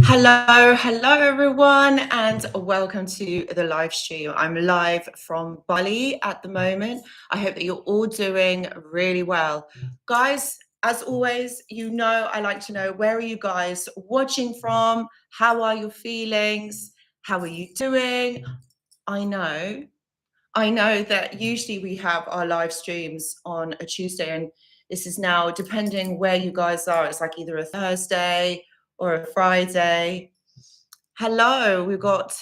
Hello everyone, and welcome to the live stream. I'm live from Bali at the moment. I hope that you're all doing really well. Guys, as always, you know I like to know, where are you guys watching from? How are your feelings? How are you doing? I know that usually we have our live streams on a Tuesday, and this is now, depending where you guys are, it's like either a Thursday or a Friday. Hello, we got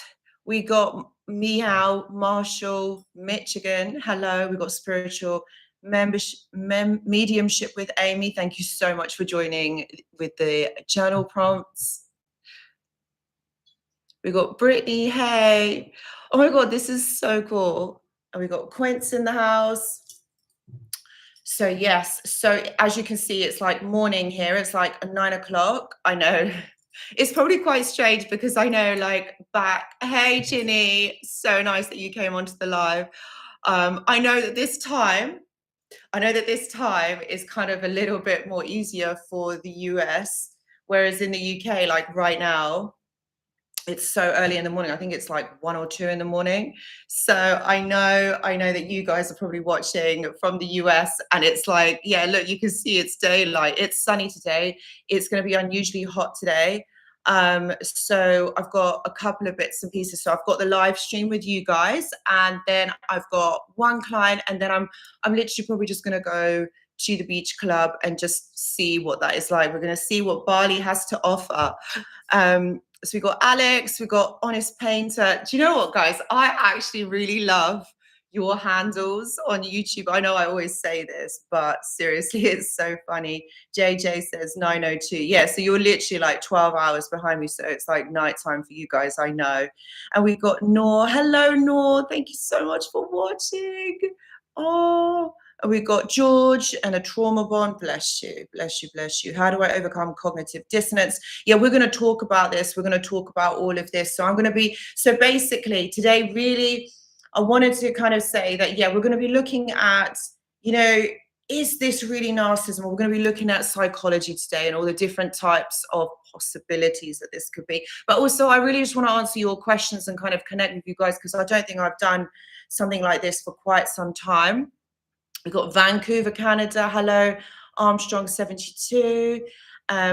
Meow, Marshall, Michigan. Hello, we got spiritual mediumship with Amy. Thank you so much for joining with the journal prompts. We got Brittany. Hey, oh my God, this is so cool. And we got Quince in the house. So yes, so as you can see, it's like morning here. It's like 9 o'clock. I know. It's probably quite strange because I know, like, back. Hey, Ginny, so nice that you came onto the live. I know that this time is kind of a little bit more easier for the US, whereas in the UK, like right now, it's so early in the morning. I think it's like 1 or 2 in the morning. So I know that you guys are probably watching from the US, and it's like, yeah, look, you can see it's daylight. It's sunny today. It's going to be unusually hot today. So I've got a couple of bits and pieces. So I've got the live stream with you guys, and then I've got one client, and then I'm literally probably just going to go to the beach club and just see what that is like. We're going to see what Bali has to offer. So we got Alex, we got Honest Painter. Do you know what, guys? I actually really love your handles on YouTube. I know I always say this, but seriously, it's so funny. JJ says 9:02. Yeah, so you're literally like 12 hours behind me. So it's like nighttime for you guys, I know. And we've got Noor. Hello, Noor. Thank you so much for watching. Oh, and we've got George and a trauma bond. Bless you, bless you, bless you. How do I overcome cognitive dissonance? Yeah, we're going to talk about this. We're going to talk about all of this. So basically today, really, I wanted to kind of say that, yeah, we're going to be looking at, is this really narcissism? We're going to be looking at psychology today and all the different types of possibilities that this could be. But also, I really just want to answer your questions and kind of connect with you guys, because I don't think I've done something like this for quite some time. We've got Vancouver, Canada. Hello, Armstrong 72.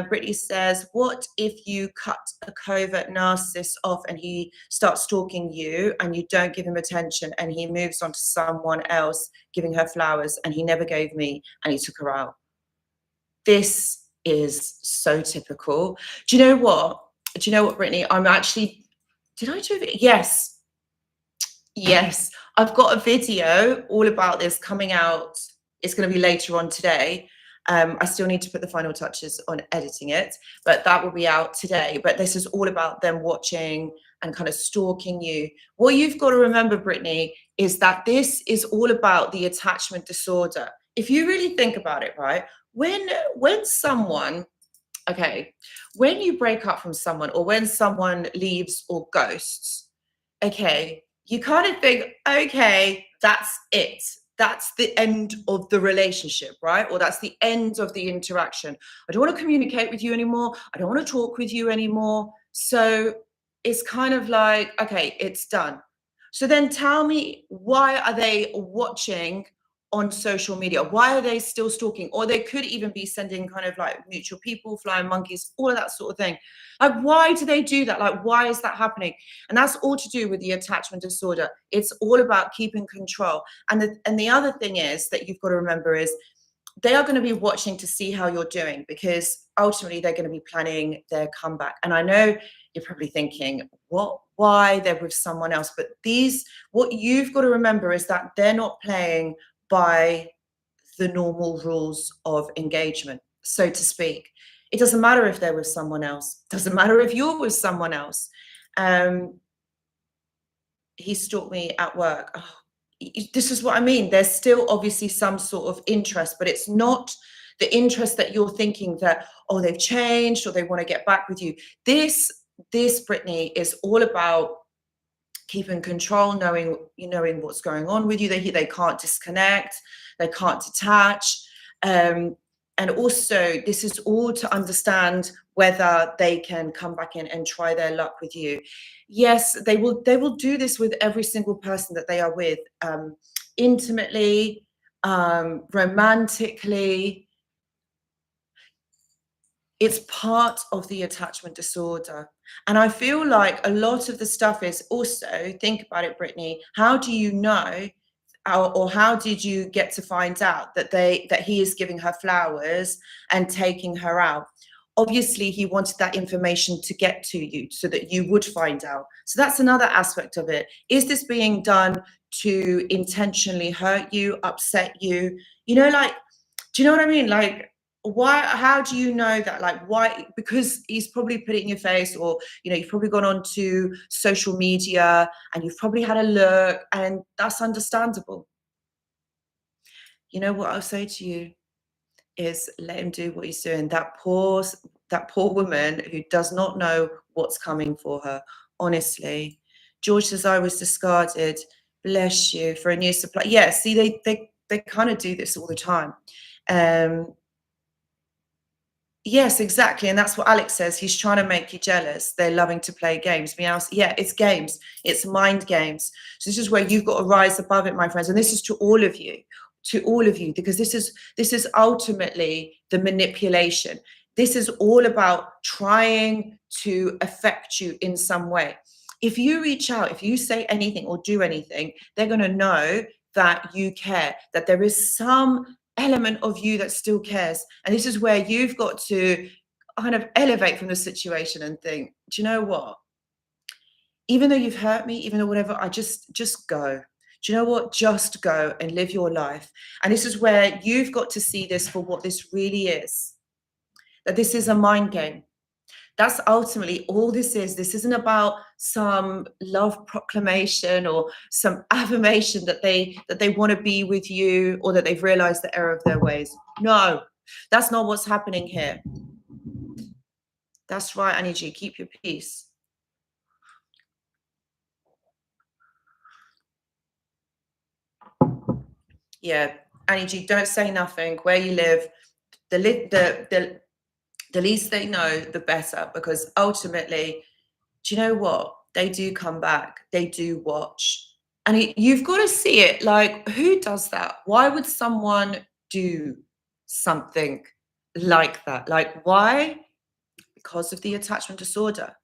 Brittany says, what if you cut a covert narcissist off and he starts stalking you and you don't give him attention and he moves on to someone else, giving her flowers, and he never gave me and he took her out? This is so typical. Do you know what, Brittany? Did I do it? Yes, I've got a video all about this coming out. It's going to be later on today. I still need to put the final touches on editing it, but that will be out today. But this is all about them watching and kind of stalking you. What you've got to remember, Brittany, is that this is all about the attachment disorder. If you really think about it, right? When you break up from someone, or when someone leaves or ghosts, okay, you kind of think, okay, that's it. That's the end of the relationship, right? Or that's the end of the interaction. I don't want to communicate with you anymore. I don't want to talk with you anymore. So it's kind of like, okay, it's done. So then tell me, why are they watching on social media? Why are they still stalking? Or they could even be sending kind of like mutual people, flying monkeys, all of that sort of thing. Like, why do they do that? Like, why is that happening? And that's all to do with the attachment disorder. It's all about keeping control. And the other thing is that you've got to remember is they are going to be watching to see how you're doing, because ultimately they're going to be planning their comeback. And I know you're probably thinking, why they're with someone else? But what you've got to remember is that they're not playing by the normal rules of engagement, so to speak. It doesn't matter if they're with someone else. It doesn't matter if you're with someone else. He stalked me at work. Oh, this is what I mean. There's still obviously some sort of interest, but it's not the interest that you're thinking that, oh, they've changed or they want to get back with you. This, Brittany, is all about keeping control, knowing what's going on with you. They can't disconnect, they can't detach. And also, this is all to understand whether they can come back in and try their luck with you. Yes, they will do this with every single person that they are with, intimately, romantically. It's part of the attachment disorder. And I feel like a lot of the stuff is also, think about it, Brittany, how do you know, or how did you get to find out that he is giving her flowers and taking her out? Obviously, he wanted that information to get to you so that you would find out. So that's another aspect of it. Is this being done to intentionally hurt you, upset you? You know, like, do you know what I mean? Like, why, how do you know that? Like, why? Because he's probably put it in your face, or, you know, you've probably gone on to social media and you've probably had a look, and that's understandable. You know what I'll say to you is, let him do what he's doing. That poor woman who does not know what's coming for her. Honestly, George says, I was discarded. Bless you, for a new supply. Yeah, see, they kind of do this all the time. Yes, exactly. And that's what Alex says. He's trying to make you jealous. They're loving to play games. Meows. Yeah, it's games. It's mind games. So this is where you've got to rise above it, my friends. And this is to all of you, because this is ultimately the manipulation. This is all about trying to affect you in some way. If you reach out, if you say anything or do anything, they're going to know that you care, that there is some element of you that still cares. And this is where you've got to kind of elevate from the situation and think, do you know what? Even though you've hurt me, even though whatever, I just go. Do you know what? Just go and live your life. And this is where you've got to see this for what this really is. That this is a mind game. That's ultimately all this is. This isn't about some love proclamation or some affirmation that they want to be with you, or that they've realized the error of their ways. No, that's not what's happening here. That's right, Annie G. Keep your peace. Yeah, Annie G, don't say nothing. Where you live, the least they know, the better, because ultimately, do you know what? They do come back. They do watch. And you've got to see it. Like, who does that? Why would someone do something like that? Like, why? Because of the attachment disorder.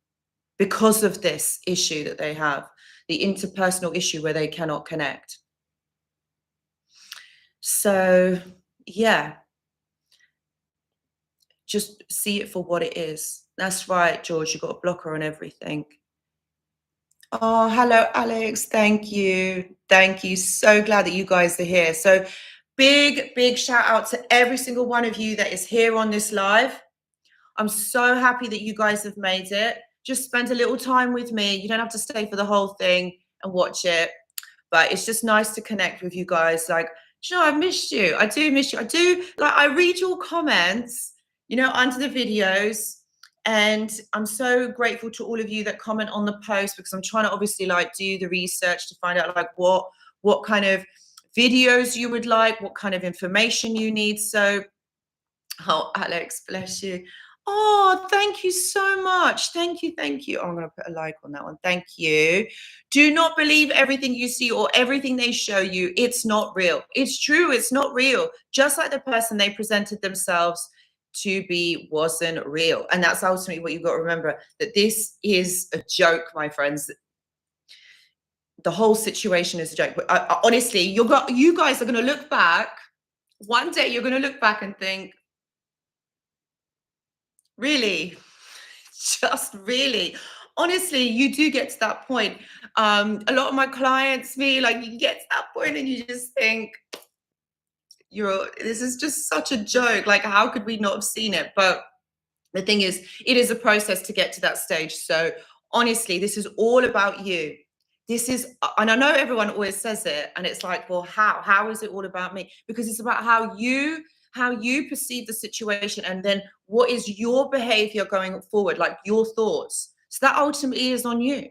Because of this issue that they have, the interpersonal issue where they cannot connect. So, yeah. Just see it for what it is. That's right, George. You've got a blocker on everything. Oh, hello, Alex. Thank you. Thank you. So glad that you guys are here. So big shout out to every single one of you that is here on this live. I'm so happy that you guys have made it. Just spend a little time with me. You don't have to stay for the whole thing and watch it, but it's just nice to connect with you guys. Like, you know, I've missed you. I do miss you. I do, like, I read your comments, you know, under the videos. And I'm so grateful to all of you that comment on the post, because I'm trying to obviously like do the research to find out like what kind of videos you would like, what kind of information you need. So, oh, Alex, bless you. Oh, thank you so much. Thank you. Oh, I'm going to put a like on that one. Thank you. Do not believe everything you see or everything they show you. It's not real. It's true. It's not real. Just like the person they presented themselves to be wasn't real. And that's ultimately what you've got to remember, that this is a joke, my friends. The whole situation is a joke. But honestly, you guys are going to look back. One day you're going to look back and think, really? Just really? Honestly, you do get to that point. A lot of my clients, me, like, you get to that point and you just think, this is just such a joke. Like, how could we not have seen it? But the thing is, it is a process to get to that stage. So honestly, this is all about you. This is, and I know everyone always says it, and it's like, well, how is it all about me? Because it's about how you perceive the situation, and then what is your behavior going forward, like your thoughts. So that ultimately is on you.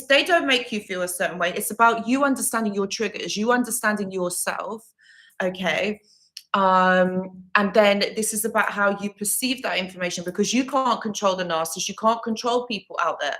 They don't make you feel a certain way. It's about you understanding your triggers, you understanding yourself. Okay. And then this is about how you perceive that information, because you can't control the narcissist. You can't control people out there.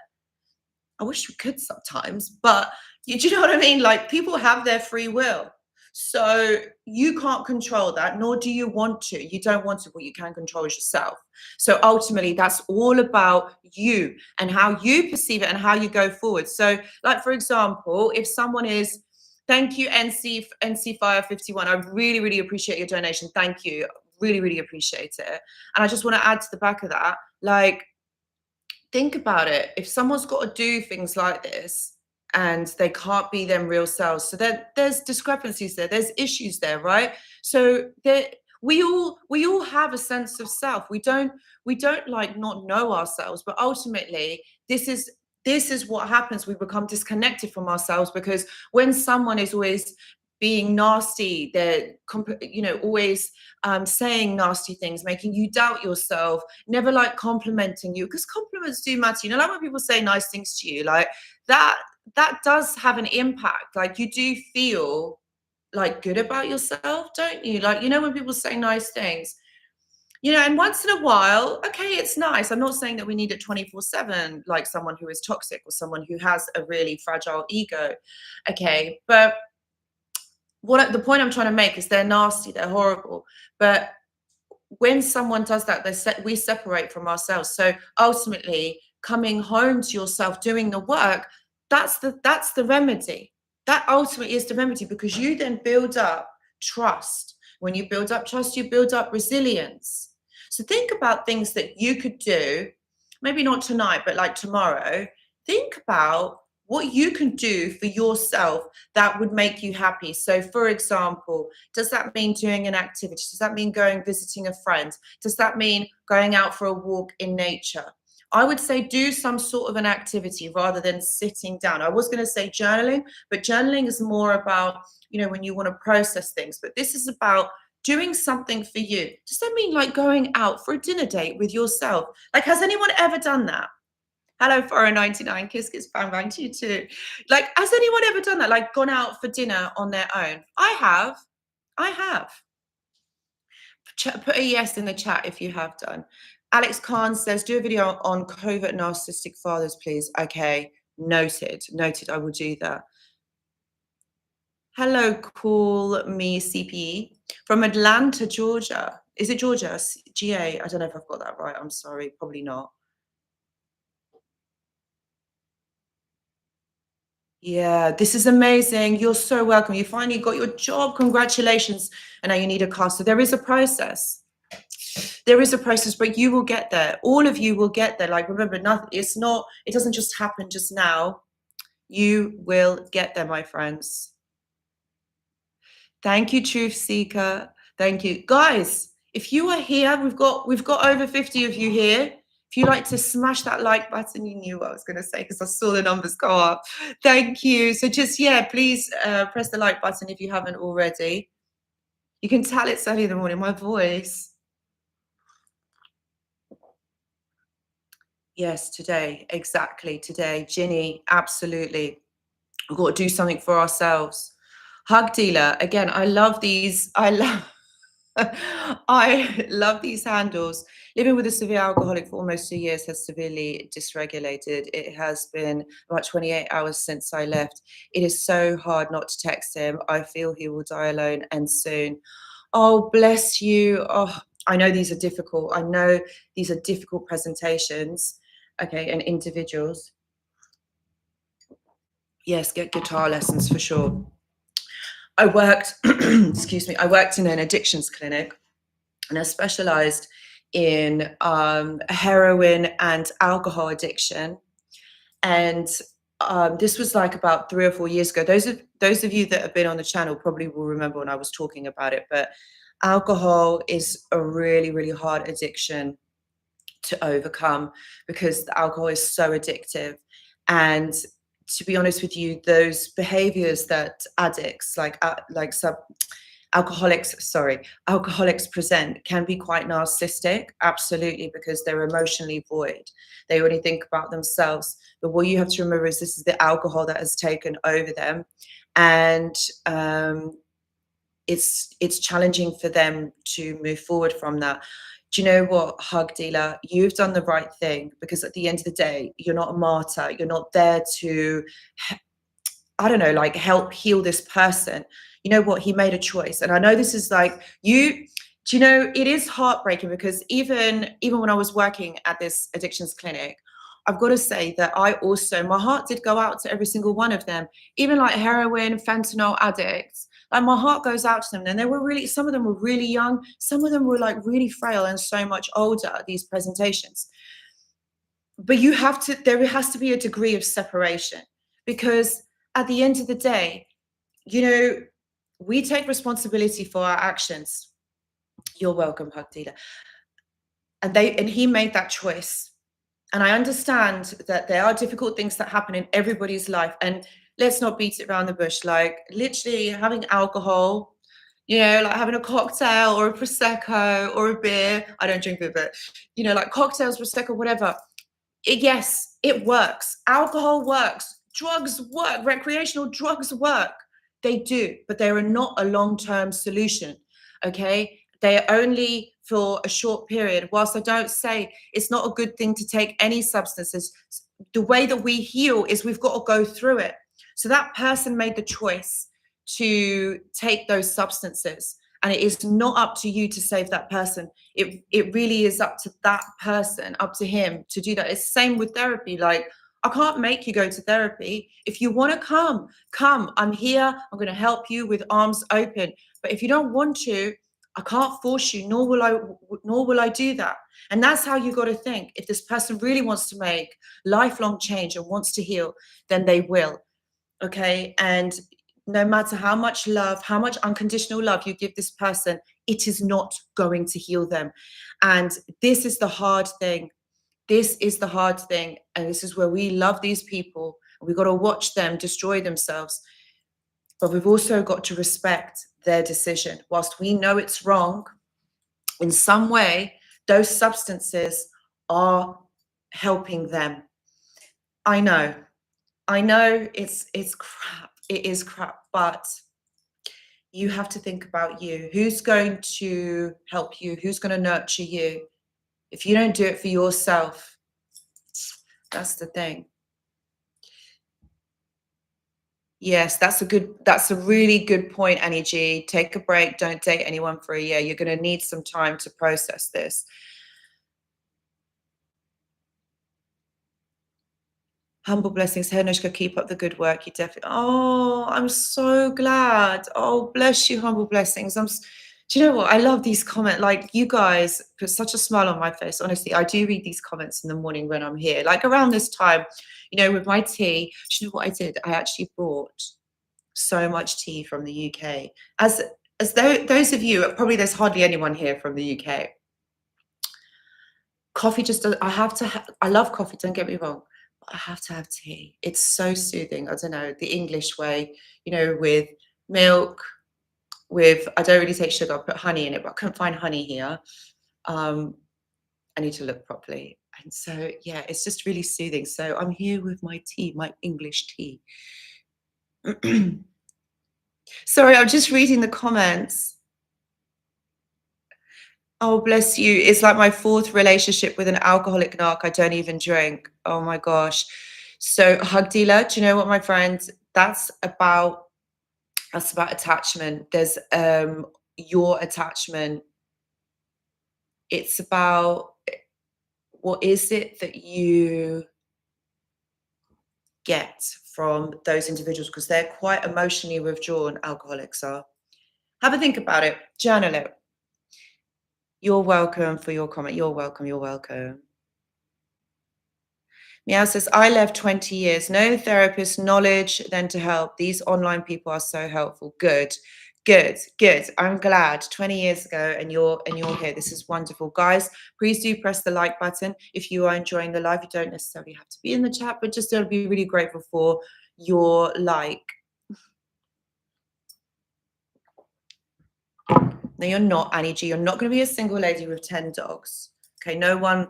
I wish we could sometimes, but do you know what I mean? Like, people have their free will. So you can't control that, nor do you want to. You don't want to. What you can control is yourself. So ultimately, that's all about you and how you perceive it and how you go forward. So, like, for example, if someone is, thank you, NC Fire 51. I really, really appreciate your donation. Thank you. Really, really appreciate it. And I just want to add to the back of that, like, think about it. If someone's got to do things like this and they can't be them real selves, so there's discrepancies there, there's issues there, right? So we all have a sense of self. We don't like not know ourselves, but ultimately this is what happens. We become disconnected from ourselves, because when someone is always being nasty, they're always saying nasty things, making you doubt yourself, never like complimenting you, because compliments do matter. Like when people say nice things to you, like that does have an impact. Like, you do feel like good about yourself, don't you? Like, when people say nice things, and once in a while, okay, it's nice. I'm not saying that we need it 24/7, like someone who is toxic or someone who has a really fragile ego. Okay, but the point I'm trying to make is they're nasty, they're horrible. But when someone does that, we separate from ourselves. So ultimately, coming home to yourself, doing the work, that's the remedy. That ultimately is the remedy, because you then build up trust. When you build up trust, you build up resilience. So think about things that you could do, maybe not tonight, but like tomorrow. Think about what you can do for yourself that would make you happy. So, for example, does that mean doing an activity? Does that mean visiting a friend? Does that mean going out for a walk in nature? I would say do some sort of an activity rather than sitting down. I was going to say journaling, but journaling is more about, when you want to process things. But this is about doing something for you. Does that mean like going out for a dinner date with yourself? Like, has anyone ever done that? Hello, Foreign 99. Kiss, kiss, bang, bang to you too. Like, has anyone ever done that? Like, gone out for dinner on their own? I have. Put a yes in the chat if you have done. Alex Khan says, do a video on covert narcissistic fathers, please. Okay, noted. I will do that. Hello, call me CPE from Atlanta, Georgia. Is it Georgia? GA? I don't know if I've got that right. I'm sorry. Probably not. Yeah, this is amazing. You're so welcome. You finally got your job. Congratulations. And now you need a car. So there is a process. But you will get there. All of you will get there. Like, remember, it doesn't just happen just now. You will get there, my friends. Thank you, Truth Seeker. Thank you. Guys, if you are here, we've got over 50 of you here. If you like to smash that like button, you knew what I was going to say because I saw the numbers go up. Thank you. So just, please press the like button if you haven't already. You can tell it's early in the morning, my voice. Yes, today. Exactly, today. Ginny, absolutely. We've got to do something for ourselves. Hug dealer. Again, I love these. I love these handles. Living with a severe alcoholic for almost 2 years has severely dysregulated. It has been about 28 hours since I left. It is so hard not to text him. I feel he will die alone and soon. Oh, bless you. Oh, I know these are difficult. I know these are difficult presentations. Okay, and individuals. Yes, get guitar lessons for sure. I worked, excuse me, I worked in an addictions clinic, and I specialized in heroin and alcohol addiction. And this was like about 3 or 4 years ago. Those of you that have been on the channel probably will remember when I was talking about it, but alcohol is a really, really hard addiction to overcome because the alcohol is so addictive. And to be honest with you, those behaviors that addicts alcoholics present can be quite narcissistic, absolutely, because they're emotionally void. They only think about themselves. But what you have to remember is this is the alcohol that has taken over them. And it's challenging for them to move forward from that. Do you know what, hug dealer? You've done the right thing, because at the end of the day, you're not a martyr. You're not there to, I don't know, like help heal this person. You know what? He made a choice. And I know this is like do you know, it is heartbreaking, because even when I was working at this addictions clinic, I've got to say that I also, my heart did go out to every single one of them, even like heroin, fentanyl addicts. Like my heart goes out to them. And they were really, some of them were really young. Some of them were like really frail and so much older at these presentations. But there has to be a degree of separation, because at the end of the day, you know, we take responsibility for our actions. You're welcome, hug dealer. And he made that choice. And I understand that there are difficult things that happen in everybody's life. And let's not beat it around the bush. Like literally having alcohol, you know, like having a cocktail or a Prosecco or a beer. I don't drink beer, but, you know, like cocktails, Prosecco, whatever. Yes, it works. Alcohol works. Drugs work. Recreational drugs work. They do, but they are not a long-term solution. Okay? They are only for a short period. Whilst I don't say it's not a good thing to take any substances, the way that we heal is we've got to go through it. So that person made the choice to take those substances, and it is not up to you to save that person. It really is up to that person, up to him to do that. It's the same with therapy. Like, I can't make you go to therapy. If you want to come. I'm here. I'm going to help you with arms open. But if you don't want to, I can't force you, nor will I do that. And that's how you got to think. If this person really wants to make lifelong change and wants to heal, then they will. Okay? And no matter how much love, how much unconditional love you give this person, it is not going to heal them. And this is the hard thing. This is the hard thing. And this is where we love these people. And we've got to watch them destroy themselves. But we've also got to respect their decision. Whilst we know it's wrong, in some way, those substances are helping them. I know it's crap. It is crap, but you have to think about you. Who's going to help you? Who's going to nurture you? If you don't do it for yourself, that's the thing. Yes, that's a really good point, Annie G. Take a break. Don't date anyone for a year. You're going to need some time to process this. Humble blessings. Hernushka, keep up the good work. You definitely. Oh, I'm so glad. Oh, bless you, humble blessings. Do you know what? I love these comments. Like, you guys put such a smile on my face. Honestly, I do read these comments in the morning when I'm here. Like around this time, you know, with my tea. Do you know what I did? I actually brought so much tea from the UK. As those of you, probably there's hardly anyone here from the UK. Coffee I love coffee, don't get me wrong. I have to have tea. It's so soothing. I don't know, the English way, you know, with milk, I don't really take sugar, I put honey in it, but I couldn't find honey here. I need to look properly. And so, yeah, it's just really soothing. So I'm here with my tea, my English tea. Sorry, I'm just reading the comments. Oh, bless you. It's like my 4th relationship with an alcoholic narc. I don't even drink. Oh my gosh. So, hug dealer, do you know what, my friend? That's about attachment. There's your attachment. It's about what is it that you get from those individuals, because they're quite emotionally withdrawn, alcoholics are. Have a think about it. Journal it. You're welcome for your comment. You're welcome. You're welcome. Meow says, I left 20 years. No therapist, knowledge, then to help. These online people are so helpful. Good. I'm glad. 20 years ago, and you're here. This is wonderful. Guys, please do press the like button if you are enjoying the live. You don't necessarily have to be in the chat, but just I'll be really grateful for your like. No, you're not, Annie G. You're not going to be a single lady with 10 dogs. Okay, no one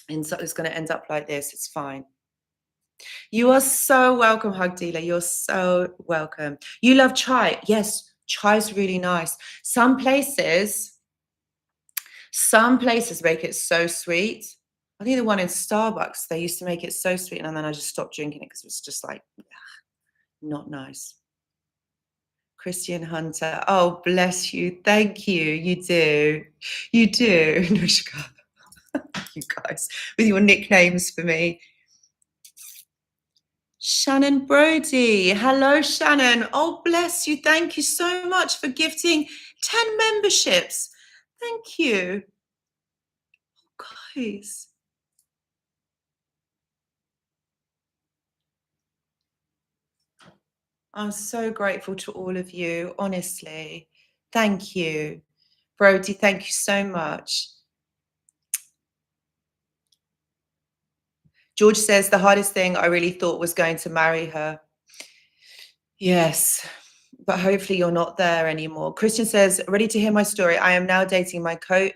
is going to end up like this. It's fine. You are so welcome, hug dealer. You're so welcome. You love chai. Yes, Chai's really nice. Some places make it so sweet. I think the one in Starbucks, they used to make it so sweet, and then I just stopped drinking it because it was just like, not nice. Christian Hunter. Oh, bless you. Thank you. You do. You do. Nushka. You guys, with your nicknames for me. Shannon Brody. Hello, Shannon. Oh, bless you. Thank you so much for gifting 10 memberships. Thank you. Oh, guys. I'm so grateful to all of you, honestly. Thank you. Brody, thank you so much. George says the hardest thing I really thought was going to marry her. Yes, but hopefully you're not there anymore. Christian says, ready to hear my story. I am now dating my covert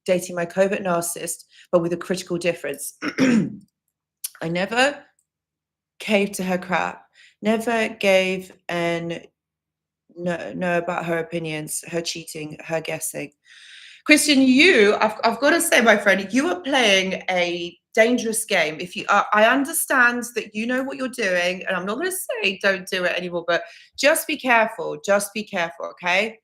narcissist, but with a critical difference. I never caved to her crap, never gave and know about her opinions, her cheating, her guessing. Christian, I've got to say, my friend, you are playing a dangerous game. If you I understand that you know what you're doing, and I'm not going to say don't do it anymore, but just be careful. Just be careful, okay?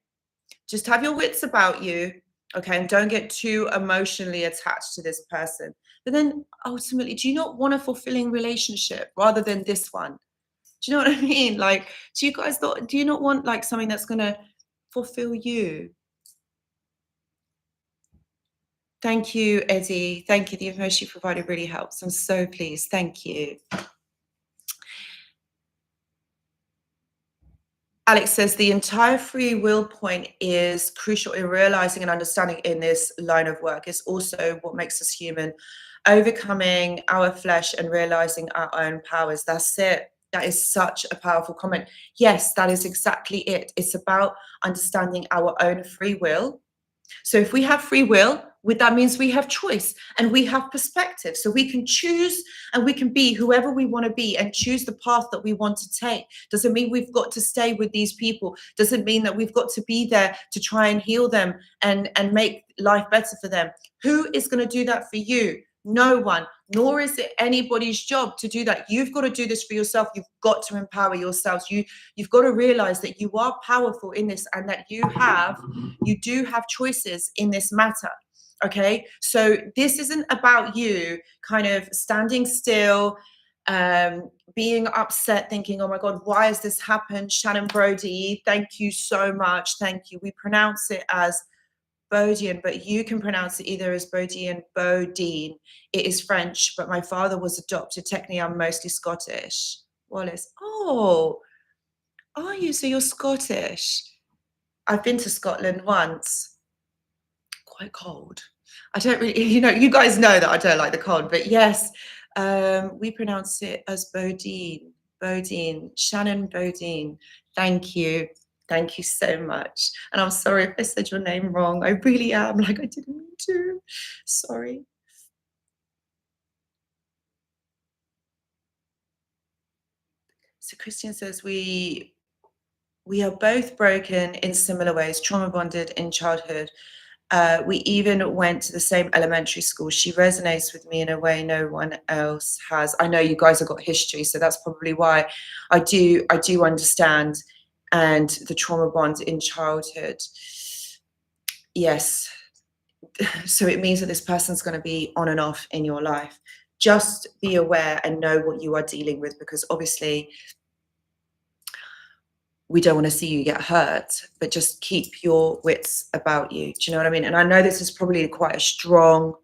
Just have your wits about you, okay? And don't get too emotionally attached to this person. But then ultimately, do you not want a fulfilling relationship rather than this one? Do you know what I mean? Like, do you not want like something that's going to fulfill you? Thank you, Eddie. Thank you. The information you provided really helps. I'm so pleased. Thank you. Alex says the entire free will point is crucial in realizing and understanding in this line of work. It's also what makes us human, overcoming our flesh and realizing our own powers. That's it. That is such a powerful comment. Yes, that is exactly it. It's about understanding our own free will. So if we have free will, that means we have choice and we have perspective. So we can choose and we can be whoever we want to be and choose the path that we want to take. Doesn't mean we've got to stay with these people. Doesn't mean that we've got to be there to try and heal them and make life better for them. Who is going to do that for you? No one, nor is it anybody's job to do that. You've got to do this for yourself. You've got to empower yourselves. You've got to realize that you are powerful in this and that you do have choices in this matter. Okay, so this isn't about you kind of standing still, being upset, thinking, oh my God, why has this happened? Shannon Brody, thank you so much. Thank you. We pronounce it as Bodian, but you can pronounce it either as Bodian, Bodine. It is French, but my father was adopted. Technically, I'm mostly Scottish. Wallace. Oh, are you? So you're Scottish. I've been to Scotland once. Quite cold. I don't really, you guys know that I don't like the cold, but yes, we pronounce it as Bodine. Bodine. Shannon Bodine. Thank you. Thank you so much. And I'm sorry if I said your name wrong. I really am. Like, I didn't mean to. Sorry. So Christian says we are both broken in similar ways, trauma bonded in childhood. We even went to the same elementary school. She resonates with me in a way no one else has. I know you guys have got history, so that's probably why I do understand. And the trauma bond in childhood. Yes. So it means that this person's going to be on and off in your life. Just be aware and know what you are dealing with, because obviously we don't want to see you get hurt, but just keep your wits about you. Do you know what I mean? And I know this is probably quite a strong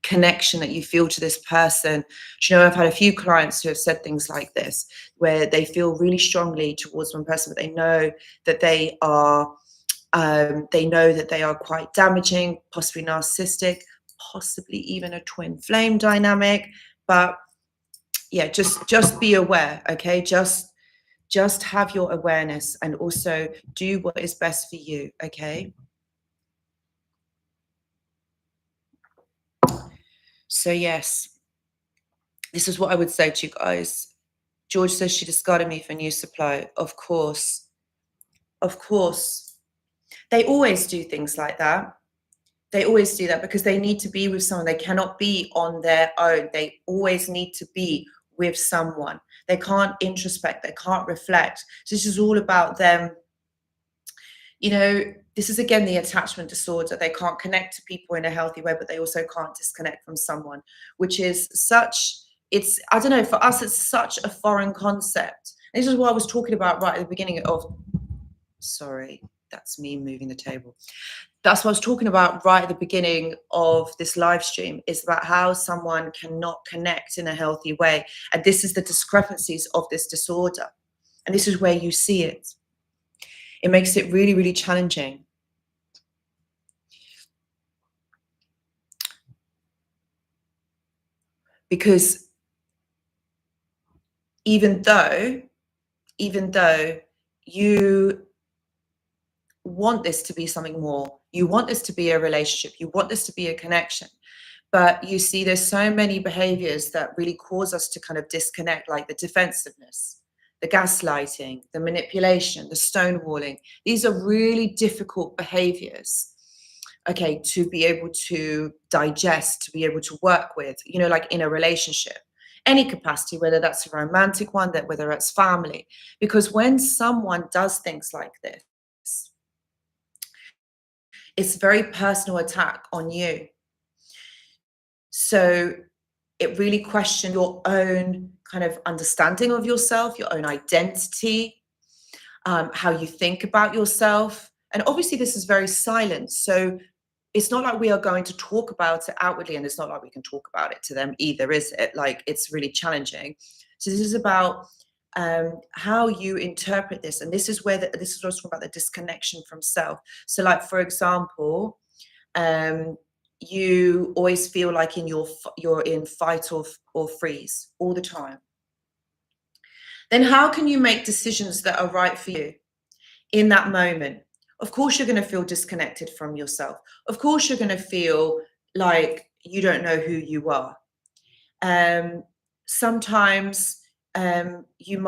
connection that you feel to this person. Do you know, I've had a few clients who have said things like this, where they feel really strongly towards one person, but they know that they are quite damaging, possibly narcissistic, possibly even a twin flame dynamic. But yeah, just be aware, okay? Just have your awareness and also do what is best for you, okay? So yes, this is what I would say to you guys. George says she discarded me for new supply. Of course. Of course. They always do things like that. They always do that because they need to be with someone. They cannot be on their own. They always need to be with someone. They can't introspect. They can't reflect. So this is all about them. You know, this is again the attachment disorder. They can't connect to people in a healthy way, but they also can't disconnect from someone, which is such, it's, I don't know, for us, it's such a foreign concept. And this is what I was talking about right at the beginning of, sorry, that's me moving the table. That's what I was talking about right at the beginning of this live stream, is about how someone cannot connect in a healthy way. And this is the discrepancies of this disorder. And this is where you see it. It makes it really, really challenging. Because even though you want this to be something more, you want this to be a relationship, you want this to be a connection, but you see there's so many behaviors that really cause us to kind of disconnect, like the defensiveness, the gaslighting, the manipulation, the stonewalling. These are really difficult behaviors, okay, to be able to digest, to be able to work with, you know, like in a relationship, any capacity, whether that's a romantic one, that whether it's family. Because when someone does things like this, it's a very personal attack on you. So it really questions your own kind of understanding of yourself, your own identity, how you think about yourself. And obviously this is very silent. So it's not like we are going to talk about it outwardly, and it's not like we can talk about it to them either, is it? Like, it's really challenging. So this is about how you interpret this. And this is where this is also about the disconnection from self. So like, for example, you always feel like you're in fight or freeze all the time. Then how can you make decisions that are right for you in that moment? Of course, you're going to feel disconnected from yourself. Of course, you're going to feel like you don't know who you are. Sometimes you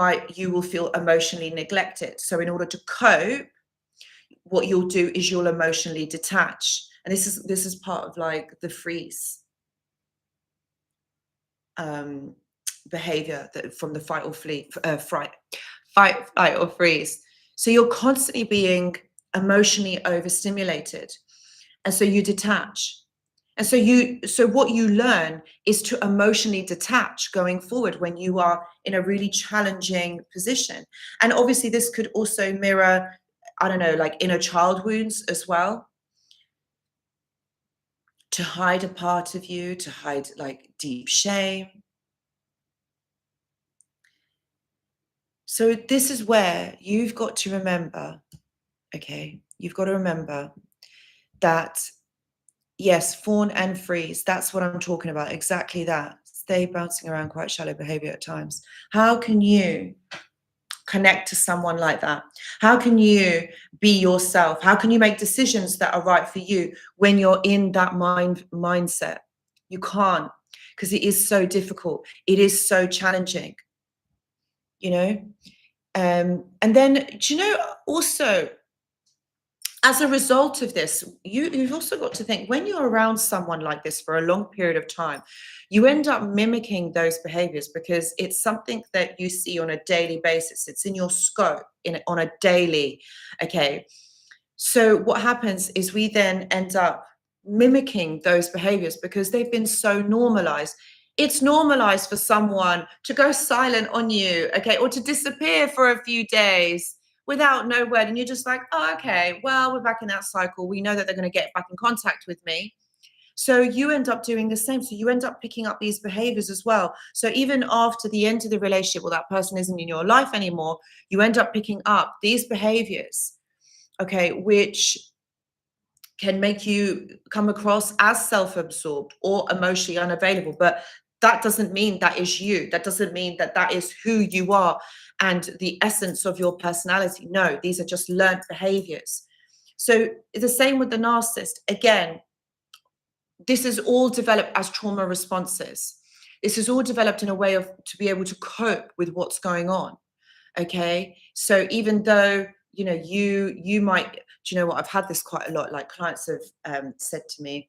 will feel emotionally neglected. So in order to cope, what you'll do is you'll emotionally detach. And this is part of like the freeze behavior that from the fight or flight or freeze. So you're constantly being emotionally overstimulated, and so you detach. And so what you learn is to emotionally detach going forward when you are in a really challenging position. And obviously this could also mirror, I don't know, like inner child wounds as well. To hide a part of you, to hide like deep shame. So this is where you've got to remember, okay, you've got to remember that, yes, fawn and freeze, that's what I'm talking about, exactly that. Stay bouncing around, quite shallow behavior at times. How can you connect to someone like that? How can you be yourself? How can you make decisions that are right for you when you're in that mindset? You can't, because it is so difficult. It is so challenging, you know? And then, do you know, also, as a result of this, you've also got to think, when you're around someone like this for a long period of time, you end up mimicking those behaviors because it's something that you see on a daily basis. It's in your scope on a daily, okay? So what happens is we then end up mimicking those behaviors because they've been so normalized. It's normalized for someone to go silent on you, okay, or to disappear for a few days without no word. And you're just like, oh, okay, well, we're back in that cycle. We know that they're going to get back in contact with me. So you end up doing the same. So you end up picking up these behaviors as well. So even after the end of the relationship, or that person isn't in your life anymore, you end up picking up these behaviors, okay, which can make you come across as self-absorbed or emotionally unavailable. But that doesn't mean that is you. That doesn't mean that that is who you are and the essence of your personality. No, these are just learned behaviors. So the same with the narcissist. Again, this is all developed as trauma responses. This is all developed in a way to be able to cope with what's going on. Okay. So even though you know, you might, do you know what, I've had this quite a lot. Like clients have said to me,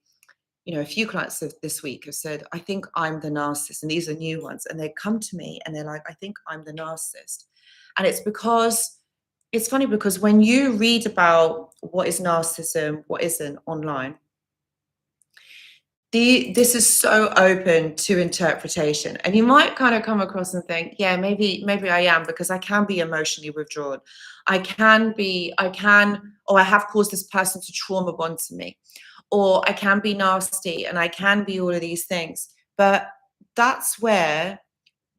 you know, a few clients this week have said, I think I'm the narcissist, and these are new ones, and they come to me and they're like, I think I'm the narcissist. And it's because, it's funny because when you read about what is narcissism, what isn't online, this is so open to interpretation, and you might kind of come across and think, yeah, maybe I am, because I can be emotionally withdrawn. I have caused this person to trauma bond to me, or I can be nasty, and I can be all of these things. But that's where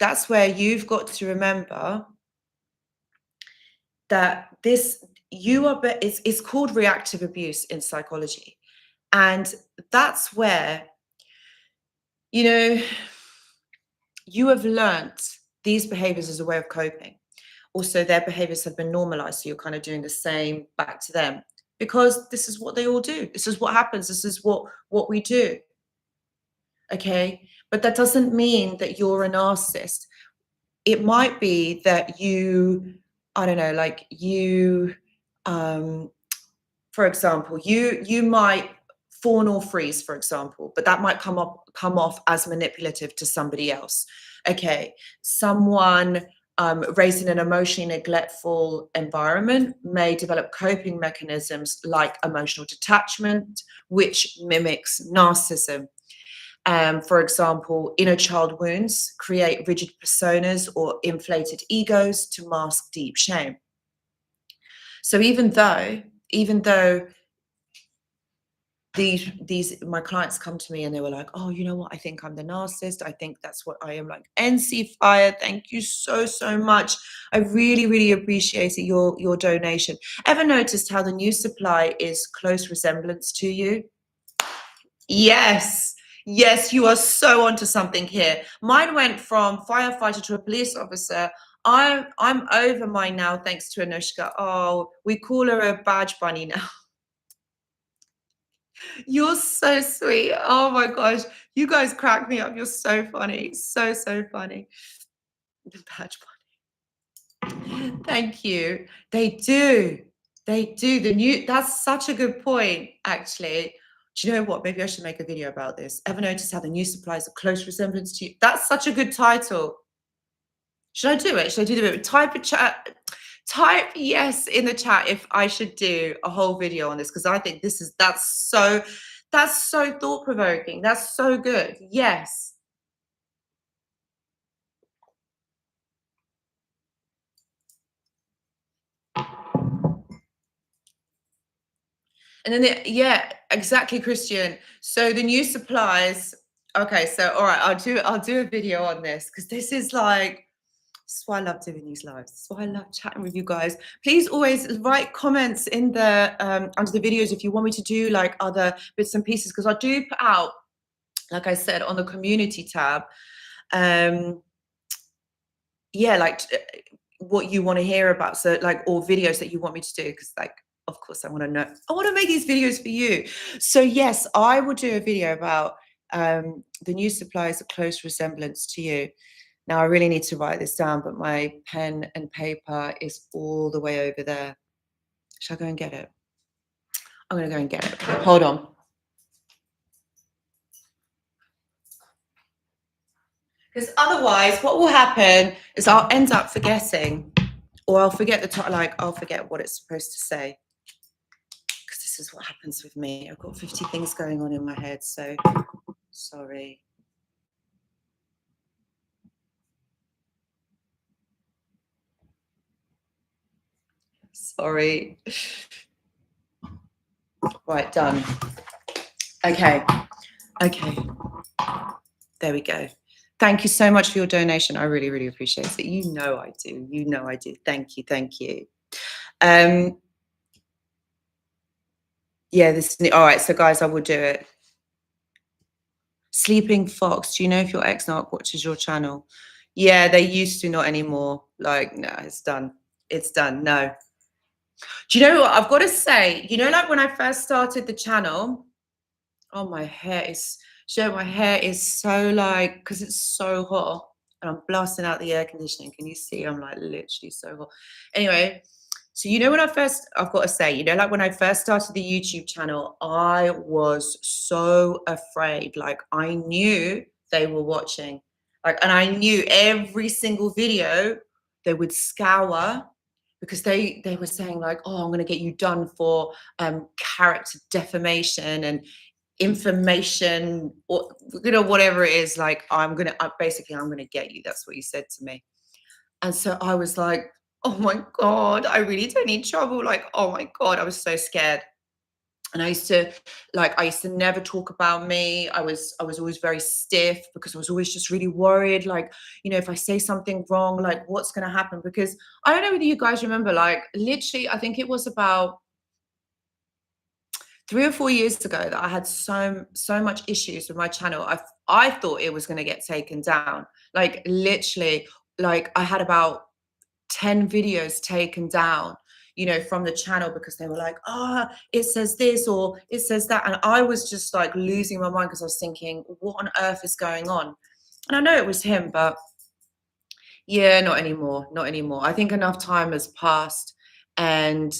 you've got to remember that it's called reactive abuse in psychology. And that's where, you know, you have learnt these behaviors as a way of coping. Also, their behaviors have been normalized, so you're kind of doing the same back to them, because this is what they all do. This is what happens. This is what we do. Okay? But that doesn't mean that you're a narcissist. It might be that you, I don't know, like you, for example, you might fawn or freeze, for example, but that might come off as manipulative to somebody else. Okay, someone raised in an emotionally neglectful environment may develop coping mechanisms like emotional detachment, which mimics narcissism. For example, inner child wounds create rigid personas or inflated egos to mask deep shame. So even though these my clients come to me and they were like, oh, you know what, I think I'm the narcissist, I think that's what I am. Like, NC Fire, thank you so much. I really appreciate your donation. Ever noticed how the new supply is close resemblance to you? Yes, you are so onto something here. Mine went from firefighter to a police officer. I'm over mine now, thanks to Anushka. Oh, we call her a badge bunny now. You're so sweet. Oh my gosh, you guys crack me up. You're so funny, so funny. The badge bunny. Thank you. They do. That's such a good point, actually. Do you know what? Maybe I should make a video about this. Ever notice how the new supplies a close resemblance to you? That's such a good title. Should I do it? Should I do the video? Type yes in the chat if I should do a whole video on this, because I think that's so thought-provoking. That's so good. Yes. And then yeah, exactly, Christian. So the new supplies. Okay, so all right, I'll do a video on this, because this is like, this is why I love doing these lives. This is why I love chatting with you guys. Please always write comments in the under the videos if you want me to do like other bits and pieces, because I do put out, like I said, on the community tab, yeah, like what you want to hear about, so like, or videos that you want me to do, because like, of course I want to know, I want to make these videos for you. So yes, I will do a video about the new supplies, a close resemblance to you. Now I really need to write this down, but my pen and paper is all the way over there. Shall I go and get it? I'm going to go and get it. Hold on. Because otherwise, what will happen is I'll end up forgetting, or I'll forget I'll forget what it's supposed to say. Because this is what happens with me. I've got 50 things going on in my head, so sorry. Sorry. Right, done. Okay. There we go. Thank you so much for your donation. I really appreciate it. You know I do. Thank you. Yeah, all right, so guys, I will do it. Sleeping Fox, do you know if your ex-narc watches your channel? Yeah, they used to, not anymore. Like, no, it's done. No. Do you know what? I've got to say, you know, like when I first started the channel, oh, my hair is so like, because it's so hot and I'm blasting out the air conditioning. Can you see? I'm like literally so hot. Anyway, So, I've got to say, like when I first started the YouTube channel, I was so afraid. Like I knew they were watching. Like, and I knew every single video they would scour because they were saying like, oh, I'm gonna get you done for character defamation and information, or whatever it is. Like basically I'm gonna get you. That's what you said to me. And so I was like, oh my God, I really don't need trouble. Like, oh my God, I was so scared. And I used to never talk about me. I was always very stiff because I was always just really worried. Like, if I say something wrong, like what's going to happen? Because I don't know whether you guys remember, like literally, I think it was about 3 or 4 years ago that I had so much issues with my channel. I thought it was going to get taken down. Like literally, like I had about 10 videos taken down, from the channel because they were like, it says this or it says that. And I was just like losing my mind because I was thinking, what on earth is going on? And I know it was him, but yeah, not anymore. Not anymore. I think enough time has passed and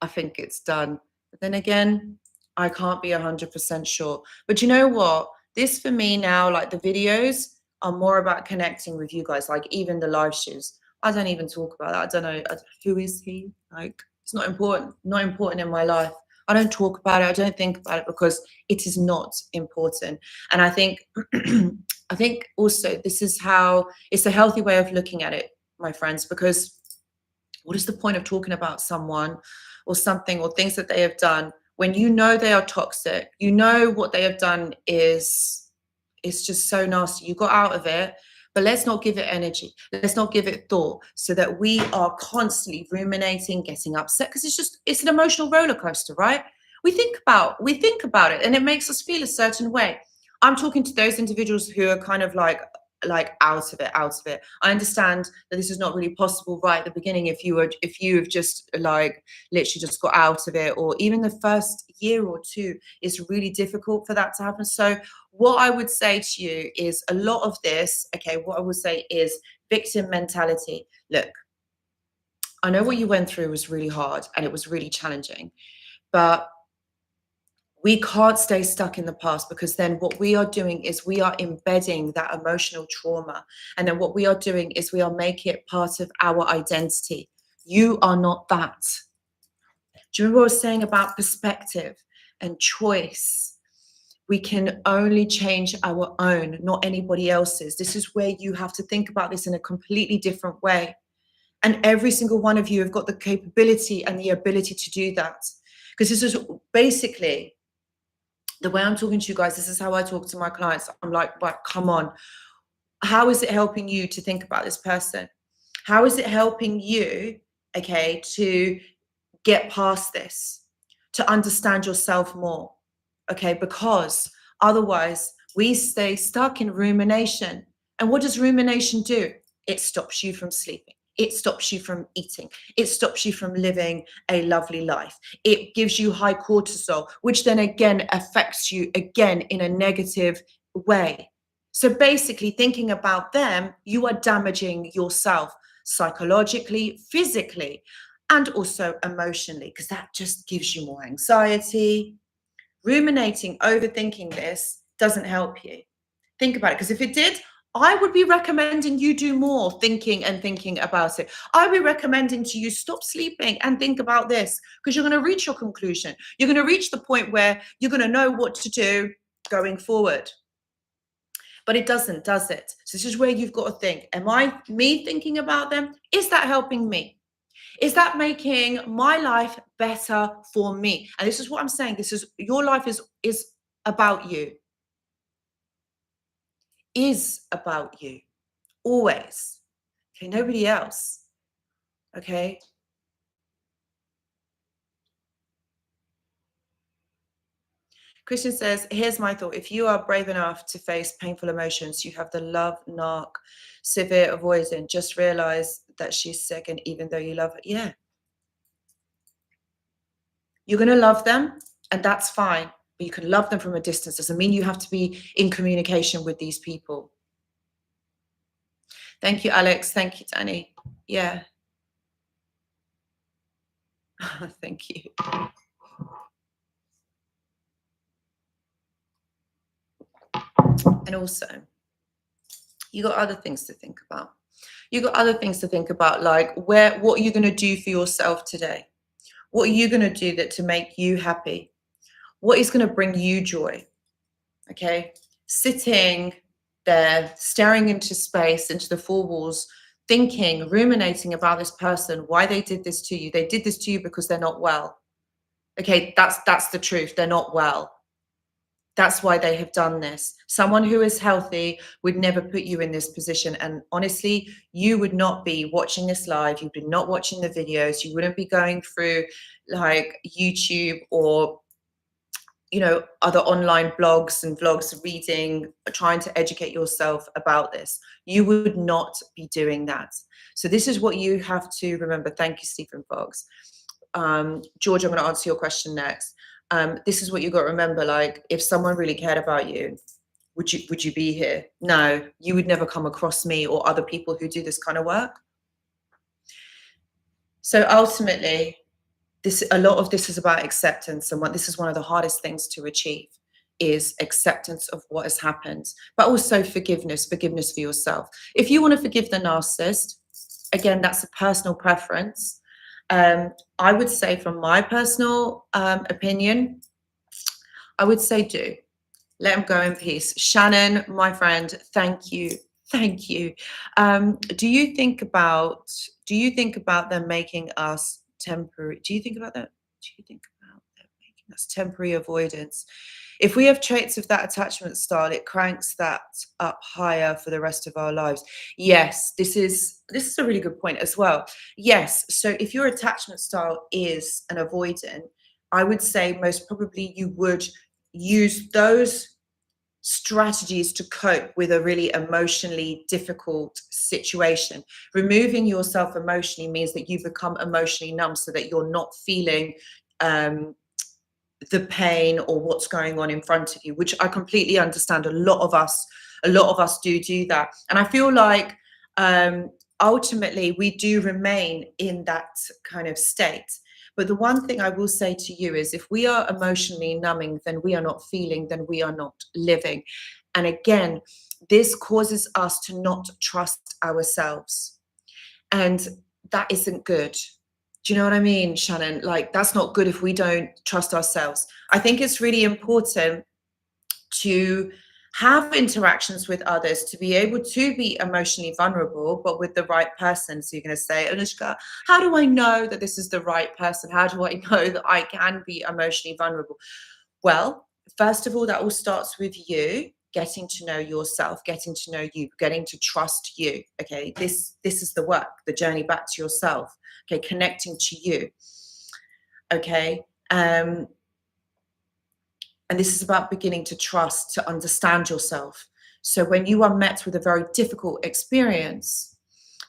I think it's done. But then again, I can't be 100% sure. But you know what? This for me now, like the videos are more about connecting with you guys, like even the live shows. I don't even talk about that. I don't know who is he? Like, it's not important in my life. I don't talk about it. I don't think about it because it is not important. And I think, I think also this is how it's a healthy way of looking at it, my friends, because what is the point of talking about someone or something or things that they have done when you know they are toxic? You know what they have done is just so nasty. You got out of it, but let's not give it energy. Let's not give it thought so that we are constantly ruminating, getting upset because it's an emotional roller coaster, right? We think about it and it makes us feel a certain way. I'm talking to those individuals who are kind of like out of it. I understand that this is not really possible right at the beginning if you have just like literally just got out of it, or even the first year or two is really difficult for that to happen. So what I would say to you is a lot of this, okay, what I would say is victim mentality. Look, I know what you went through was really hard and it was really challenging, but we can't stay stuck in the past because then what we are doing is we are embedding that emotional trauma. And then what we are doing is we are making it part of our identity. You are not that. Do you remember what I was saying about perspective and choice? We can only change our own, not anybody else's. This is where you have to think about this in a completely different way. And every single one of you have got the capability and the ability to do that. Because this is basically the way I'm talking to you guys. This is how I talk to my clients. I'm like, but come on. How is it helping you to think about this person? How is it helping you, okay, to get past this, to understand yourself more? Okay, because otherwise we stay stuck in rumination. And what does rumination do? It stops you from sleeping. It stops you from eating. It stops you from living a lovely life. It gives you high cortisol, which then again affects you again in a negative way. So basically, thinking about them, you are damaging yourself psychologically, physically, and also emotionally, because that just gives you more anxiety. Ruminating, overthinking this doesn't help you. Think about it, because if it did, I would be recommending you do more thinking about it. I would be recommending to you stop sleeping and think about this, because you're going to reach your conclusion. You're going to reach the point where you're going to know what to do going forward. But it doesn't, does it? So this is where you've got to think. Me thinking about them? Is that helping me? Is that making my life better for me? And this is what I'm saying. This is your life is about you. Is about you. Always. Okay, nobody else. Okay. Christian says, here's my thought. If you are brave enough to face painful emotions, you have the love narc severe avoidant. Just realize that she's sick, and even though you love her, yeah. You're going to love them, and that's fine. But you can love them from a distance. Doesn't mean you have to be in communication with these people. Thank you, Alex. Thank you, Danny. Yeah. Thank you. And also, you got other things to think about. You got other things to think about, like what are you going to do for yourself today? What are you going to do to make you happy? What is going to bring you joy? Okay, sitting there, staring into space, into the four walls, thinking, ruminating about this person, why they did this to you. They did this to you because they're not well. Okay, that's the truth. They're not well. That's why they have done this. Someone who is healthy would never put you in this position. And honestly, you would not be watching this live. You'd be not watching the videos. You wouldn't be going through like YouTube or other online blogs and vlogs, reading, trying to educate yourself about this. You would not be doing that. So this is what you have to remember. Thank you, Stephen Fox. George, I'm going to answer your question next. This is what you got to remember. Like, if someone really cared about you, would you be here? No, you would never come across me or other people who do this kind of work. So ultimately, a lot of this is about acceptance, and this is one of the hardest things to achieve is acceptance of what has happened, but also forgiveness for yourself. If you want to forgive the narcissist, again, that's a personal preference. I would say, from my personal opinion, I would say do. Let him go in peace. Shannon, my friend, thank you. Thank you. Do you think about them making us temporary? Do you think about them making us temporary avoidance? If we have traits of that attachment style, it cranks that up higher for the rest of our lives. Yes, this is a really good point as well. Yes, so if your attachment style is an avoidant, I would say most probably you would use those strategies to cope with a really emotionally difficult situation. Removing yourself emotionally means that you become emotionally numb so that you're not feeling the pain or what's going on in front of you, which I completely understand. A lot of us do that. And I feel like ultimately we do remain in that kind of state. But the one thing I will say to you is, if we are emotionally numbing, then we are not feeling, then we are not living. And again, this causes us to not trust ourselves. And that isn't good. Do you know what I mean, Shannon? Like, that's not good if we don't trust ourselves. I think it's really important to have interactions with others, to be able to be emotionally vulnerable, but with the right person. So you're going to say, Anushka, how do I know that this is the right person? How do I know that I can be emotionally vulnerable? Well, first of all, that all starts with you getting to know yourself, getting to know you, getting to trust you. Okay, this is the work, the journey back to yourself. Okay, connecting to you. Okay, and this is about beginning to trust, to understand yourself. So when you are met with a very difficult experience,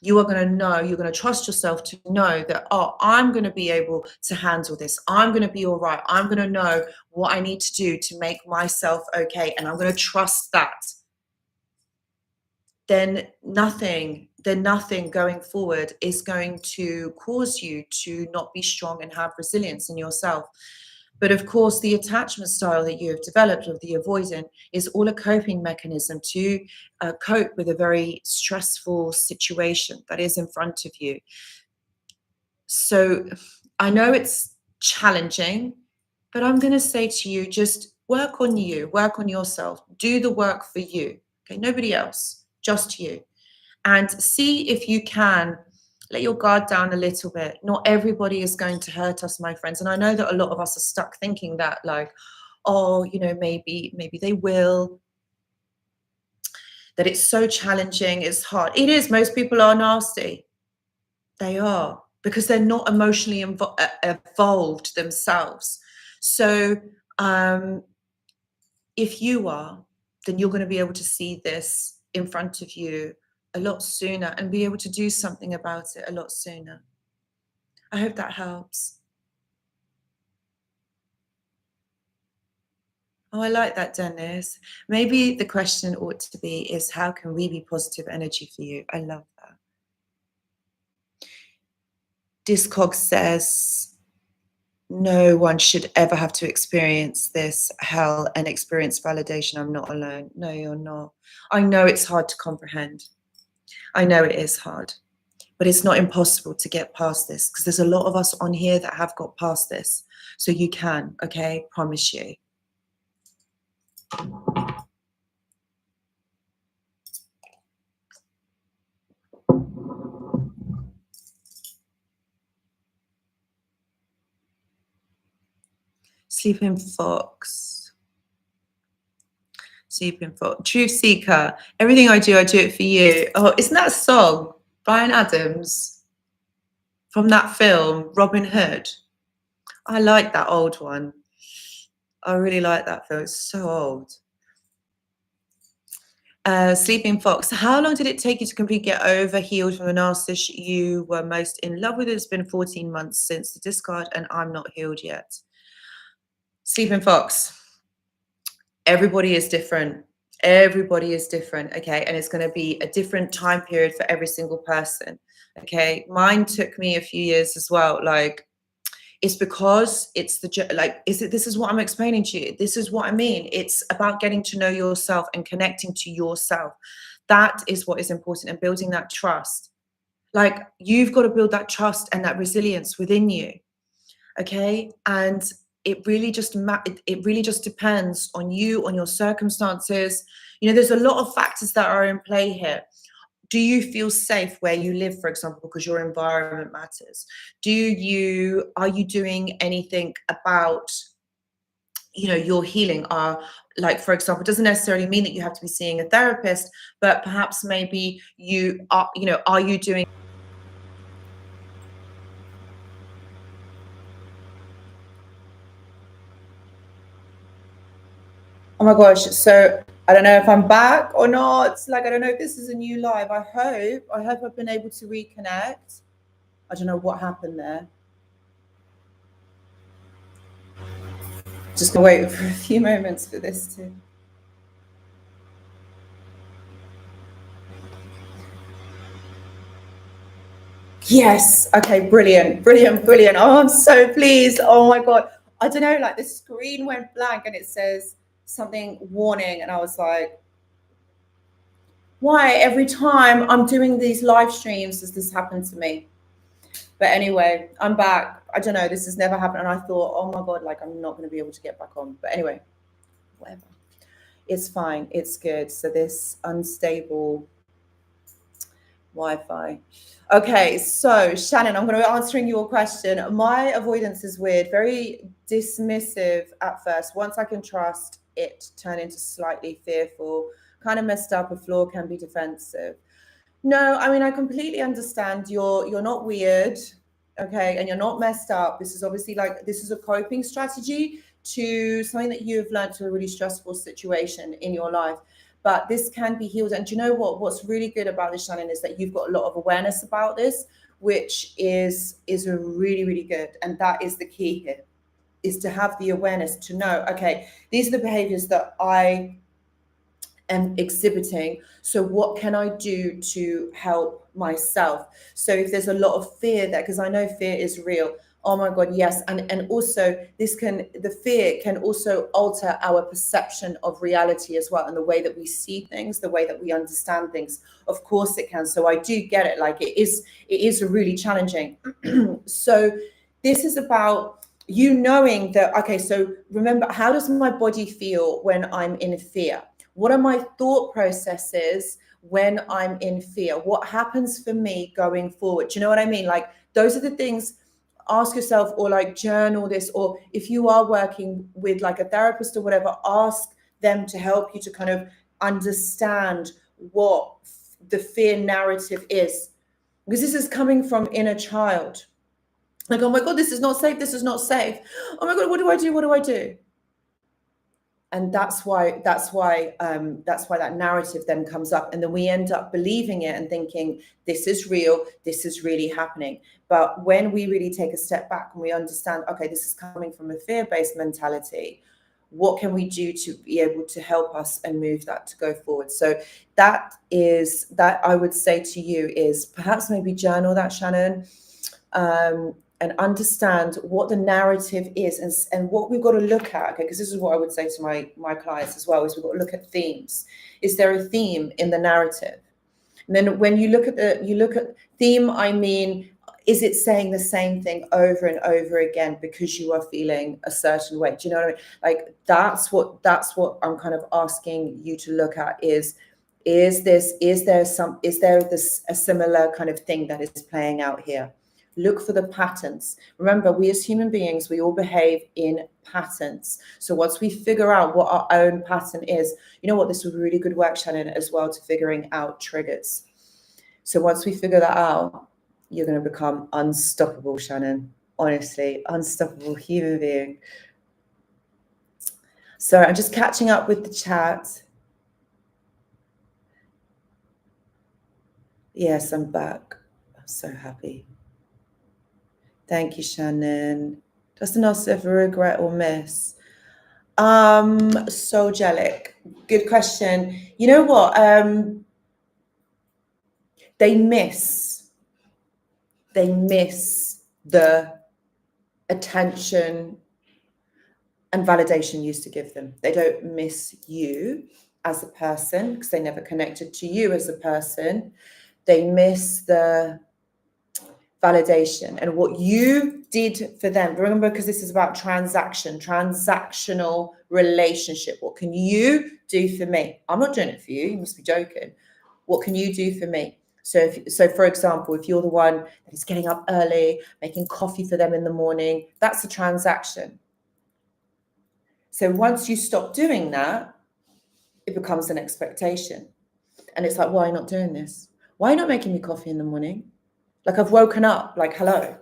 you are going to know, you're going to trust yourself to know that, oh, I'm going to be able to handle this. I'm going to be all right. I'm going to know what I need to do to make myself okay. And I'm going to trust that. Then nothing going forward is going to cause you to not be strong and have resilience in yourself. But of course, the attachment style that you have developed, of the avoidant, is all a coping mechanism to cope with a very stressful situation that is in front of you. So I know it's challenging, but I'm going to say to you, just work on you, work on yourself, do the work for you. Okay, nobody else, just you. And see if you can let your guard down a little bit. Not everybody is going to hurt us, my friends. And I know that a lot of us are stuck thinking that, like, oh, maybe they will, that it's so challenging, it's hard. It is. Most people are nasty. They are, because they're not emotionally evolved themselves. So if you are, then you're going to be able to see this in front of you a lot sooner and be able to do something about it a lot sooner. I hope that helps. Oh, I like that, Dennis. Maybe the question ought to be is, how can we be positive energy for you? I love that. Discog says, No one should ever have to experience this hell and experience validation. I'm not alone. No, you're not. I know it's hard to comprehend. I know it is hard, but it's not impossible to get past this, because there's a lot of us on here that have got past this. So you can, okay? Promise you. Sleeping Fox. Sleeping Fox. Truth Seeker. Everything I do it for you. Oh, isn't that a song? Bryan Adams from that film, Robin Hood. I like that old one. I really like that film. It's so old. Sleeping Fox. How long did it take you to completely get over, healed from the narcissist you were most in love with? It's been 14 months since the discard, and I'm not healed yet. Sleeping Fox. Everybody is different. Everybody is different, okay? And it's going to be a different time period for every single person, okay? Mine took me a few years as well. Like, it's because it's this is what I'm explaining to you. This is what I mean. It's about getting to know yourself and connecting to yourself. That is what is important, and building that trust. Like, you've got to build that trust and that resilience within you, okay? And it really just depends on you, on your circumstances. You know, there's a lot of factors that are in play here. Do you feel safe where you live, for example, because your environment matters? Are you doing anything about, you know, your healing? Like, for example, it doesn't necessarily mean that you have to be seeing a therapist, but perhaps maybe you are, you know, are you doing? Oh my gosh. So I don't know if I'm back or not. Like, I don't know if this is a new live. I hope I've been able to reconnect. I don't know what happened there. Just gonna wait for a few moments for this to. Yes. Okay. Brilliant. Brilliant. Brilliant. Oh, I'm so pleased. Oh my God. I don't know. Like, the screen went blank and it says something warning, and I was like, why every time I'm doing these live streams does this happen to me? But anyway, I'm back. I don't know. This has never happened, and I thought, oh my God, like, I'm not going to be able to get back on. But anyway, whatever. It's fine. It's good. So this unstable Wi-Fi. Okay, so Shannon, I'm going to be answering your question. My avoidance is weird, very dismissive at first. Once I can trust, it turn into slightly fearful, kind of messed up. A flaw can be defensive. No, I mean, I completely understand. You're not weird, okay, and you're not messed up. This is obviously, like, this is a coping strategy to something that you've learned to a really stressful situation in your life. But this can be healed. And do you know what? What's really good about this, Shannon, is that you've got a lot of awareness about this, which is really, really good. And that is the key here, is to have the awareness to know, okay, these are the behaviors that I am exhibiting. So what can I do to help myself? So if there's a lot of fear there, because I know fear is real. Oh my God, yes. And also the fear can also alter our perception of reality as well, and the way that we see things, the way that we understand things. Of course it can. So I do get it. Like, it is really challenging. So this is about you knowing that, okay, so remember, how does my body feel when I'm in fear? What are my thought processes when I'm in fear? What happens for me going forward? Do you know what I mean? Like, those are the things. Ask yourself, or like journal this, or if you are working with like a therapist or whatever, ask them to help you to kind of understand what the fear narrative is, because this is coming from inner child. Like, oh my God, this is not safe. This is not safe. Oh my God, what do I do? What do I do? And that's why that narrative then comes up, and then we end up believing it and thinking, this is real, this is really happening. But when we really take a step back and we understand, okay, this is coming from a fear-based mentality, what can we do to be able to help us and move that to go forward? So that I would say to you is, perhaps maybe journal that, Shannon, and and understand what the narrative is and what we've got to look at, okay, because this is what I would say to my clients as well, is we've got to look at themes. Is there a theme in the narrative? And then when you look at theme, I mean, is it saying the same thing over and over again because you are feeling a certain way? Do you know what I mean? Like that's what I'm kind of asking you to look at is there a similar kind of thing that is playing out here? Look for the patterns. Remember, we as human beings, we all behave in patterns. So once we figure out what our own pattern is, you know what, this would be really good work, Shannon, as well, to figuring out triggers. So once we figure that out, you're going to become unstoppable, Shannon. Honestly, unstoppable human being. So I'm just catching up with the chat. Yes, I'm back. I'm so happy. Thank you, Shannon. Does the narcissist ever regret or miss? So Jellic. Good question. You know what? They miss the attention and validation you used to give them. They don't miss you as a person because they never connected to you as a person. They miss the validation and what you did for them. Remember, because this is about transactional relationship. What can you do for me? I'm not doing it for you. You must be joking. What can you do for me? So for example, if you're the one that is getting up early, making coffee for them in the morning, that's a transaction. So once you stop doing that, it becomes an expectation. And it's like, why are you not doing this? Why are you not making me coffee in the morning? Like, I've woken up, like, hello.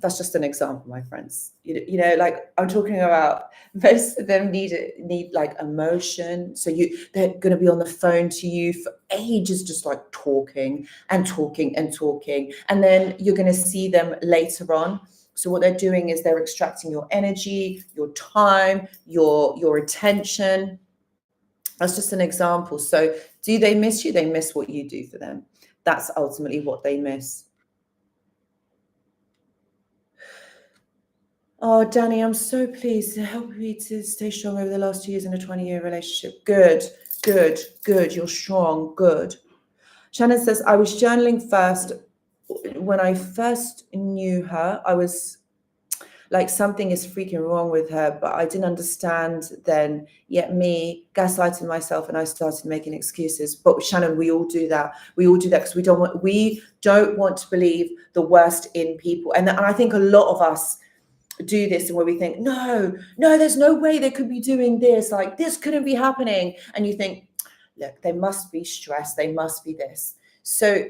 That's just an example, my friends. You know, like I'm talking about, most of them need like emotion. So they're going to be on the phone to you for ages, just like talking and talking and talking. And then you're going to see them later on. So what they're doing is they're extracting your energy, your time, your attention. That's just an example. So do they miss you? They miss what you do for them. That's ultimately what they miss. Oh, Danny, I'm so pleased to help you to stay strong over the last 2 years in a 20-year relationship. Good. You're strong. Good. Shannon says, I was journaling first. When I first knew her, I was like, something is freaking wrong with her, but I didn't understand then, yet me gaslighting myself, and I started making excuses. But Shannon, we all do that. We all do that because we don't want to believe the worst in people. And I think a lot of us do this, and where we think, no, there's no way they could be doing this. Like, this couldn't be happening. And you think, look, they must be stressed. They must be this. So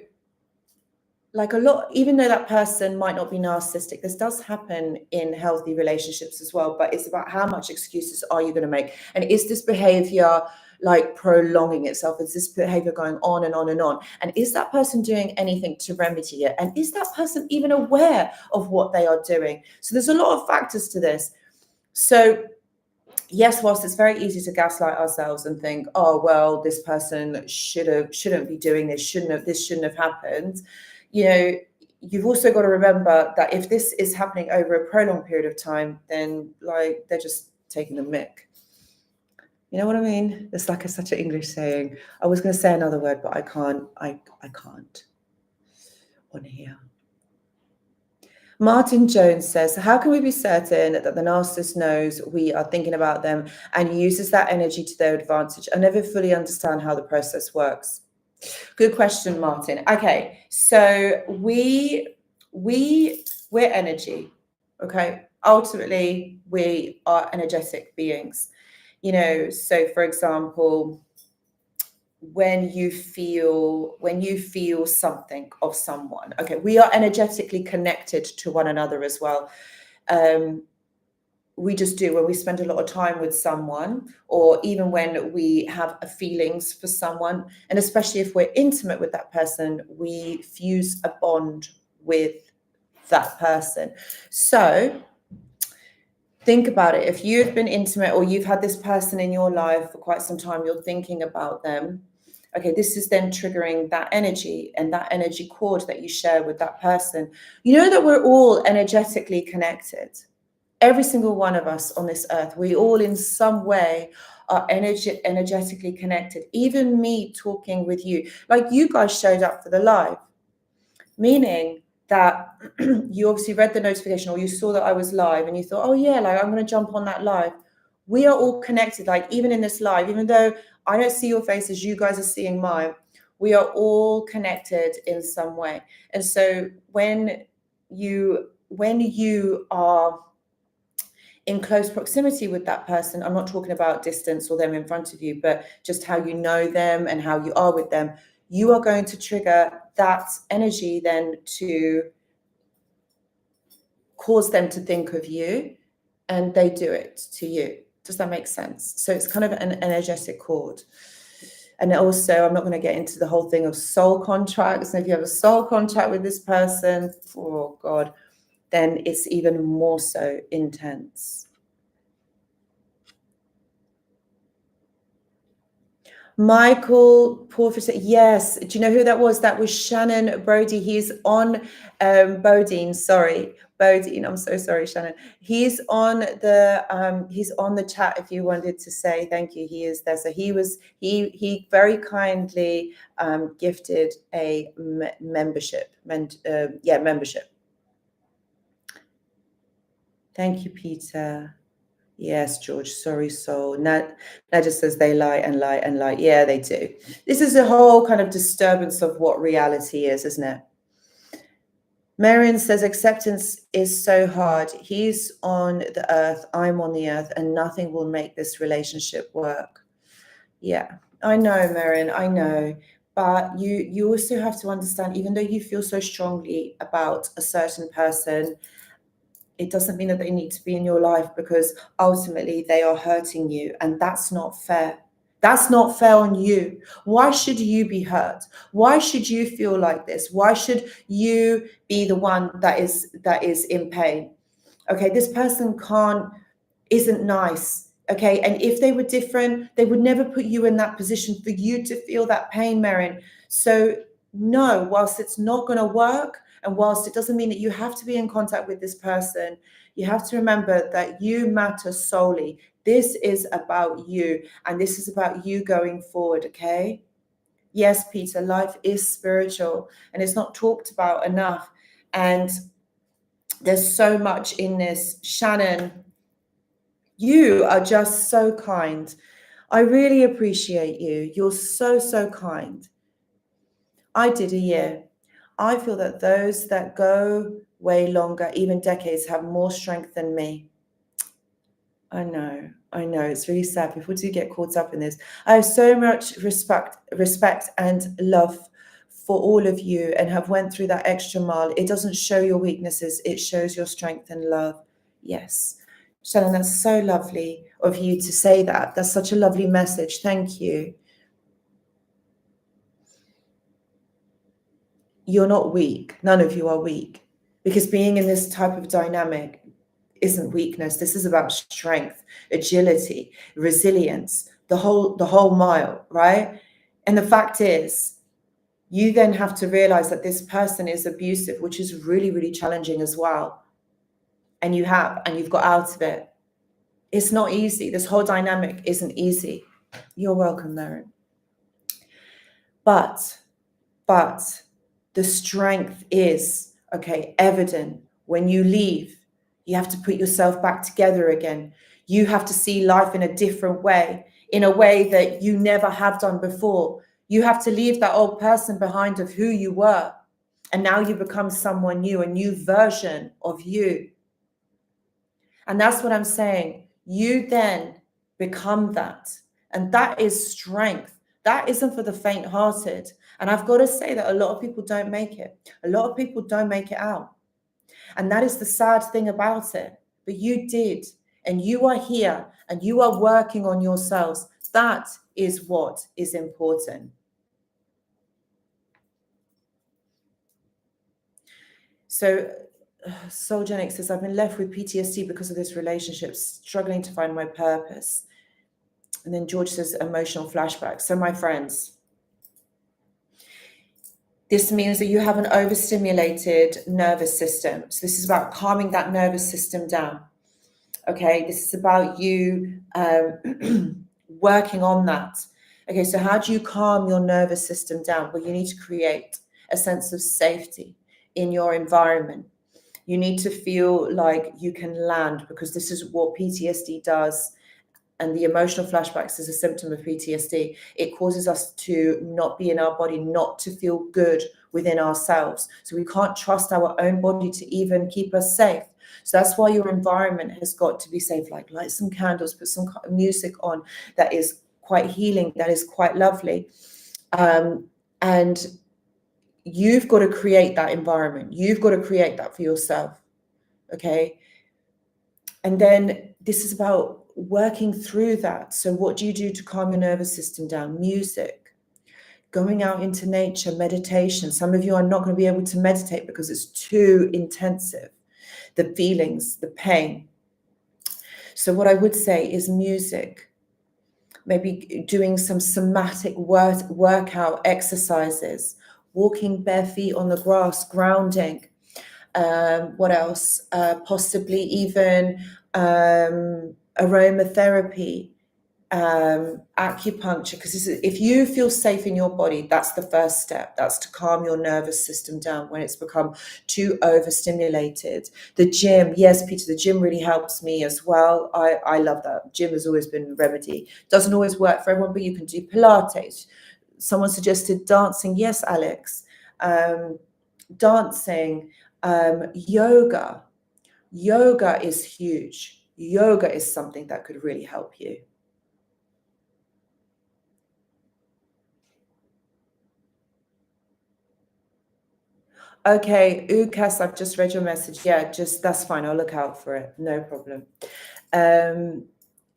like a lot, even though that person might not be narcissistic, this does happen in healthy relationships as well. But it's about how much excuses are you going to make? And is this behavior like prolonging itself? Is this behavior going on and on and on? And is that person doing anything to remedy it? And is that person even aware of what they are doing? So there's a lot of factors to this. So yes, whilst it's very easy to gaslight ourselves and think, oh, well, this person shouldn't be doing this, this shouldn't have happened. You know, you've also got to remember that if this is happening over a prolonged period of time, then like they're just taking the mick. You know what I mean? It's like such an English saying. I was going to say another word, but I can't. I can't on here. Martin Jones says, how can we be certain that the narcissist knows we are thinking about them and uses that energy to their advantage? I never fully understand how the process works. Good question, Martin. Okay, so we're energy, okay? Ultimately, we are energetic beings. You know, so for example, when you feel something of someone, okay, we are energetically connected to one another as well. We just do. When we spend a lot of time with someone, or even when we have feelings for someone, and especially if we're intimate with that person, we fuse a bond with that person. So think about it. If you've been intimate, or you've had this person in your life for quite some time, you're thinking about them, Okay, this is then triggering that energy and that energy cord that you share with that person. You know that we're all energetically connected. Every single one of us on this earth, we all in some way are energetically connected. Even me talking with you, like you guys showed up for the live, meaning that you obviously read the notification or you saw that I was live and you thought, oh yeah, like I'm going to jump on that live. We are all connected, like even in this live, even though I don't see your faces, you guys are seeing mine. We are all connected in some way. And so when you are in close proximity with that person, I'm not talking about distance or them in front of you, but just how you know them and how you are with them, you are going to trigger that energy then to cause them to think of you, and they do it to you. Does that make sense? So it's kind of an energetic cord. And also, I'm not going to get into the whole thing of soul contracts. And if you have a soul contract with this person, oh God, then it's even more so intense. Michael Porfiter, yes. Do you know who that was? That was Shannon Brody. He's on Bodine. Sorry, Bodine. I'm so sorry, Shannon. He's on the chat. If you wanted to say thank you, he is there. So he very kindly gifted a membership. Membership. Thank you, Peter. Yes, George, sorry, soul. Nat just says they lie and lie and lie. Yeah, they do. This is a whole kind of disturbance of what reality is, isn't it? Marion says acceptance is so hard. He's on the earth, I'm on the earth, and nothing will make this relationship work. Yeah, I know, Marion, I know. But you also have to understand, even though you feel so strongly about a certain person, it doesn't mean that they need to be in your life, because ultimately they are hurting you, and that's not fair. That's not fair on you. Why should you be hurt? Why should you feel like this? Why should you be the one that is in pain? Okay, this person isn't nice. Okay, and if they were different, they would never put you in that position for you to feel that pain, Marin. So no, whilst it's not going to work, and whilst it doesn't mean that you have to be in contact with this person, you have to remember that you matter solely. This is about you, and this is about you going forward, okay? Yes, Peter, life is spiritual, and it's not talked about enough. And there's so much in this. Shannon, you are just so kind. I really appreciate you. You're so, so kind. I did a year. I feel that those that go way longer, even decades, have more strength than me. I know. It's really sad. People do get caught up in this. I have so much respect and love for all of you, and have went through that extra mile. It doesn't show your weaknesses. It shows your strength and love. Yes. Shannon, that's so lovely of you to say that. That's such a lovely message. Thank you. You're not weak. None of you are weak, because being in this type of dynamic isn't weakness. This is about strength, agility, resilience, the whole mile, right? And the fact is, you then have to realize that this person is abusive, which is really, really challenging as well. And you've got out of it. It's not easy. This whole dynamic isn't easy. You're welcome, Maren. But the strength is, okay, evident. When you leave, you have to put yourself back together again. You have to see life in a different way, in a way that you never have done before. You have to leave that old person behind of who you were. And now you become someone new, a new version of you. And that's what I'm saying. You then become that. And that is strength. That isn't for the faint-hearted. And I've got to say that a lot of people don't make it. A lot of people don't make it out. And that is the sad thing about it. But you did. And you are here. And you are working on yourselves. That is what is important. So Soulgenic says, I've been left with PTSD because of this relationship, struggling to find my purpose. And then George says, emotional flashbacks. So my friends, This means that you have an overstimulated nervous system. So this is about calming that nervous system down. Okay, this is about you working on that. Okay, so how do you calm your nervous system down? Well, you need to create a sense of safety in your environment. You need to feel like you can land, because this is what PTSD does. And the emotional flashbacks is a symptom of PTSD. It causes us to not be in our body, not to feel good within ourselves. So we can't trust our own body to even keep us safe. So that's why your environment has got to be safe. Like light some candles, put some music on that is quite healing, that is quite lovely. And you've got to create that environment. You've got to create that for yourself. Okay. And then this is about working through that. So what do you do to calm your nervous system down? Music, going out into nature, meditation. Some of you are not going to be able to meditate because it's too intensive. The feelings, the pain. So what I would say is music, maybe doing some somatic workout exercises, walking bare feet on the grass, grounding. What else? Possibly even aromatherapy, acupuncture, because if you feel safe in your body, that's the first step. That's to calm your nervous system down when it's become too overstimulated. The gym, yes, Peter, the gym really helps me as well. I love that. Gym has always been a remedy. Doesn't always work for everyone, but you can do Pilates. Someone suggested dancing. Yes, Alex. Dancing, yoga. Yoga is huge. Yoga is something that could really help you. Okay, Ukas, I've just read your message. Yeah, that's fine. I'll look out for it. No problem.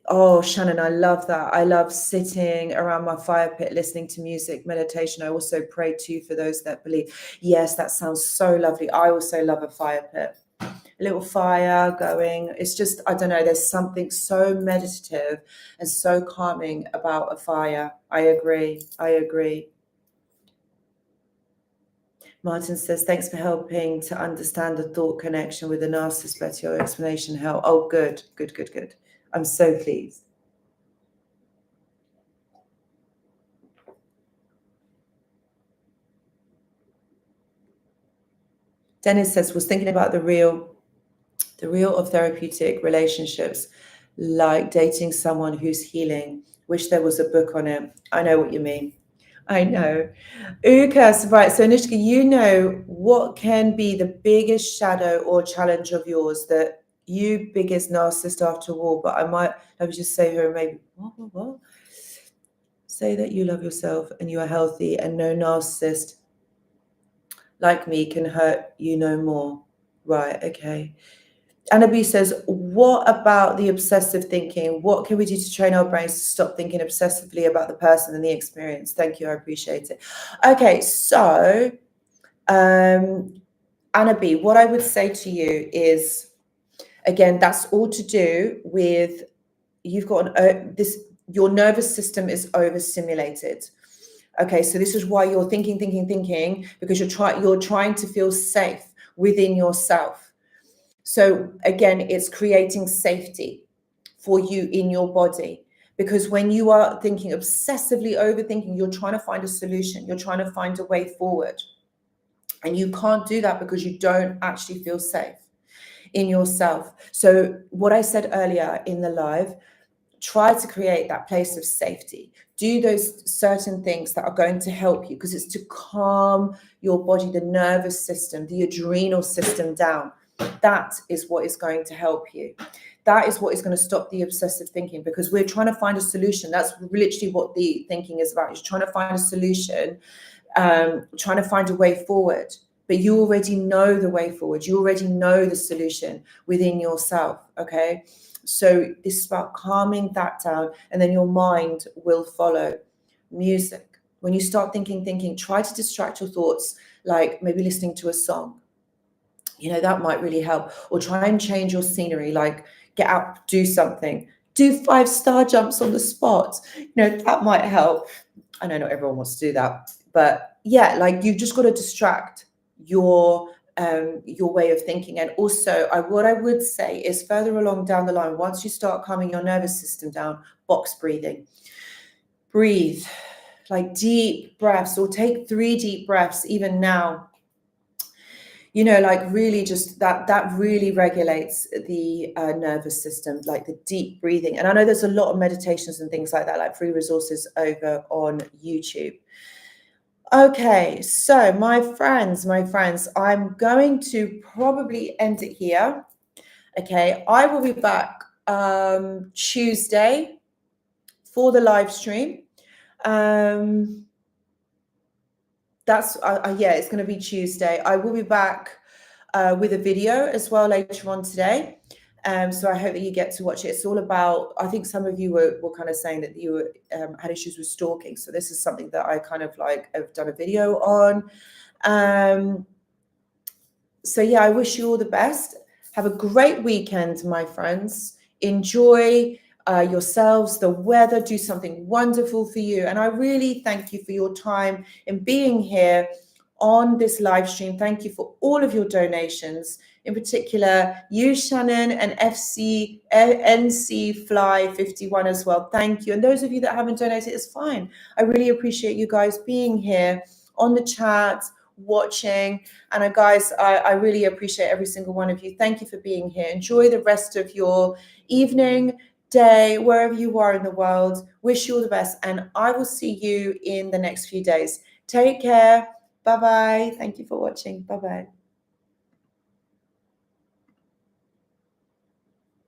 Oh, Shannon, I love that. I love sitting around my fire pit, listening to music, meditation. I also pray too for those that believe. Yes, that sounds so lovely. I also love a fire pit. A little fire going. It's just, I don't know, there's something so meditative and so calming about a fire. I agree. Martin says, thanks for helping to understand the thought connection with the narcissist better. Your explanation helped. Oh, good. I'm so pleased. Dennis says, was thinking about the real of therapeutic relationships, like dating someone who's healing. Wish there was a book on it. I know what you mean. I know. Ukas, right. So Nishka, you know what can be the biggest shadow or challenge of yours that you biggest narcissist after all, but let me just say her maybe, what? Say that you love yourself and you are healthy and no narcissist like me can hurt you no more. Right, okay. Anna B says, what about the obsessive thinking? What can we do to train our brains to stop thinking obsessively about the person and the experience? Thank you, I appreciate it. Okay, so Anna B, what I would say to you is, again, that's all to do with you've got your nervous system is overstimulated. Okay, so this is why you're thinking, because you're trying to feel safe within yourself. So again, it's creating safety for you in your body, because when you are thinking obsessively, overthinking, you're trying to find a solution. You're trying to find a way forward. And you can't do that because you don't actually feel safe in yourself. So what I said earlier in the live, try to create that place of safety. Do those certain things that are going to help you, because it's to calm your body, the nervous system, the adrenal system down. That is what is going to help you. That is what is going to stop the obsessive thinking, because we're trying to find a solution. That's literally what the thinking is about. You're trying to find a solution, trying to find a way forward. But you already know the way forward. You already know the solution within yourself, okay? So this is about calming that down, and then your mind will follow. Music. When you start thinking, try to distract your thoughts, like maybe listening to a song. That might really help. Or try and change your scenery, like get out, do something. Do 5-star jumps on the spot. That might help. I know not everyone wants to do that, but yeah, like you've just got to distract your way of thinking. And also, what I would say is further along down the line, once you start calming your nervous system down, box breathing. Breathe, like deep breaths, or take 3 deep breaths even now. You know, like really just that really regulates the nervous system, like the deep breathing. And I know there's a lot of meditations and things like that, like free resources over on YouTube. Okay, so my friends, I'm going to probably end it here. Okay, I will be back Tuesday for the live stream. That's yeah, it's going to be Tuesday. I will be back with a video as well later on today. So I hope that you get to watch it. It's all about, I think some of you were kind of saying that you were, had issues with stalking. So this is something that I kind of like have done a video on. So yeah, I wish you all the best. Have a great weekend, my friends. Enjoy yourselves, the weather, do something wonderful for you. And I really thank you for your time in being here on this live stream. Thank you for all of your donations, in particular you, Shannon, and NC Fly 51 as well. Thank you. And those of you that haven't donated, it's fine. I really appreciate you guys being here on the chat, watching. And guys, I really appreciate every single one of you. Thank you for being here. Enjoy the rest of your evening, day, wherever you are in the world. Wish you all the best, and I will see you in the next few days. Take care. Bye-bye. Thank you for watching. Bye-bye.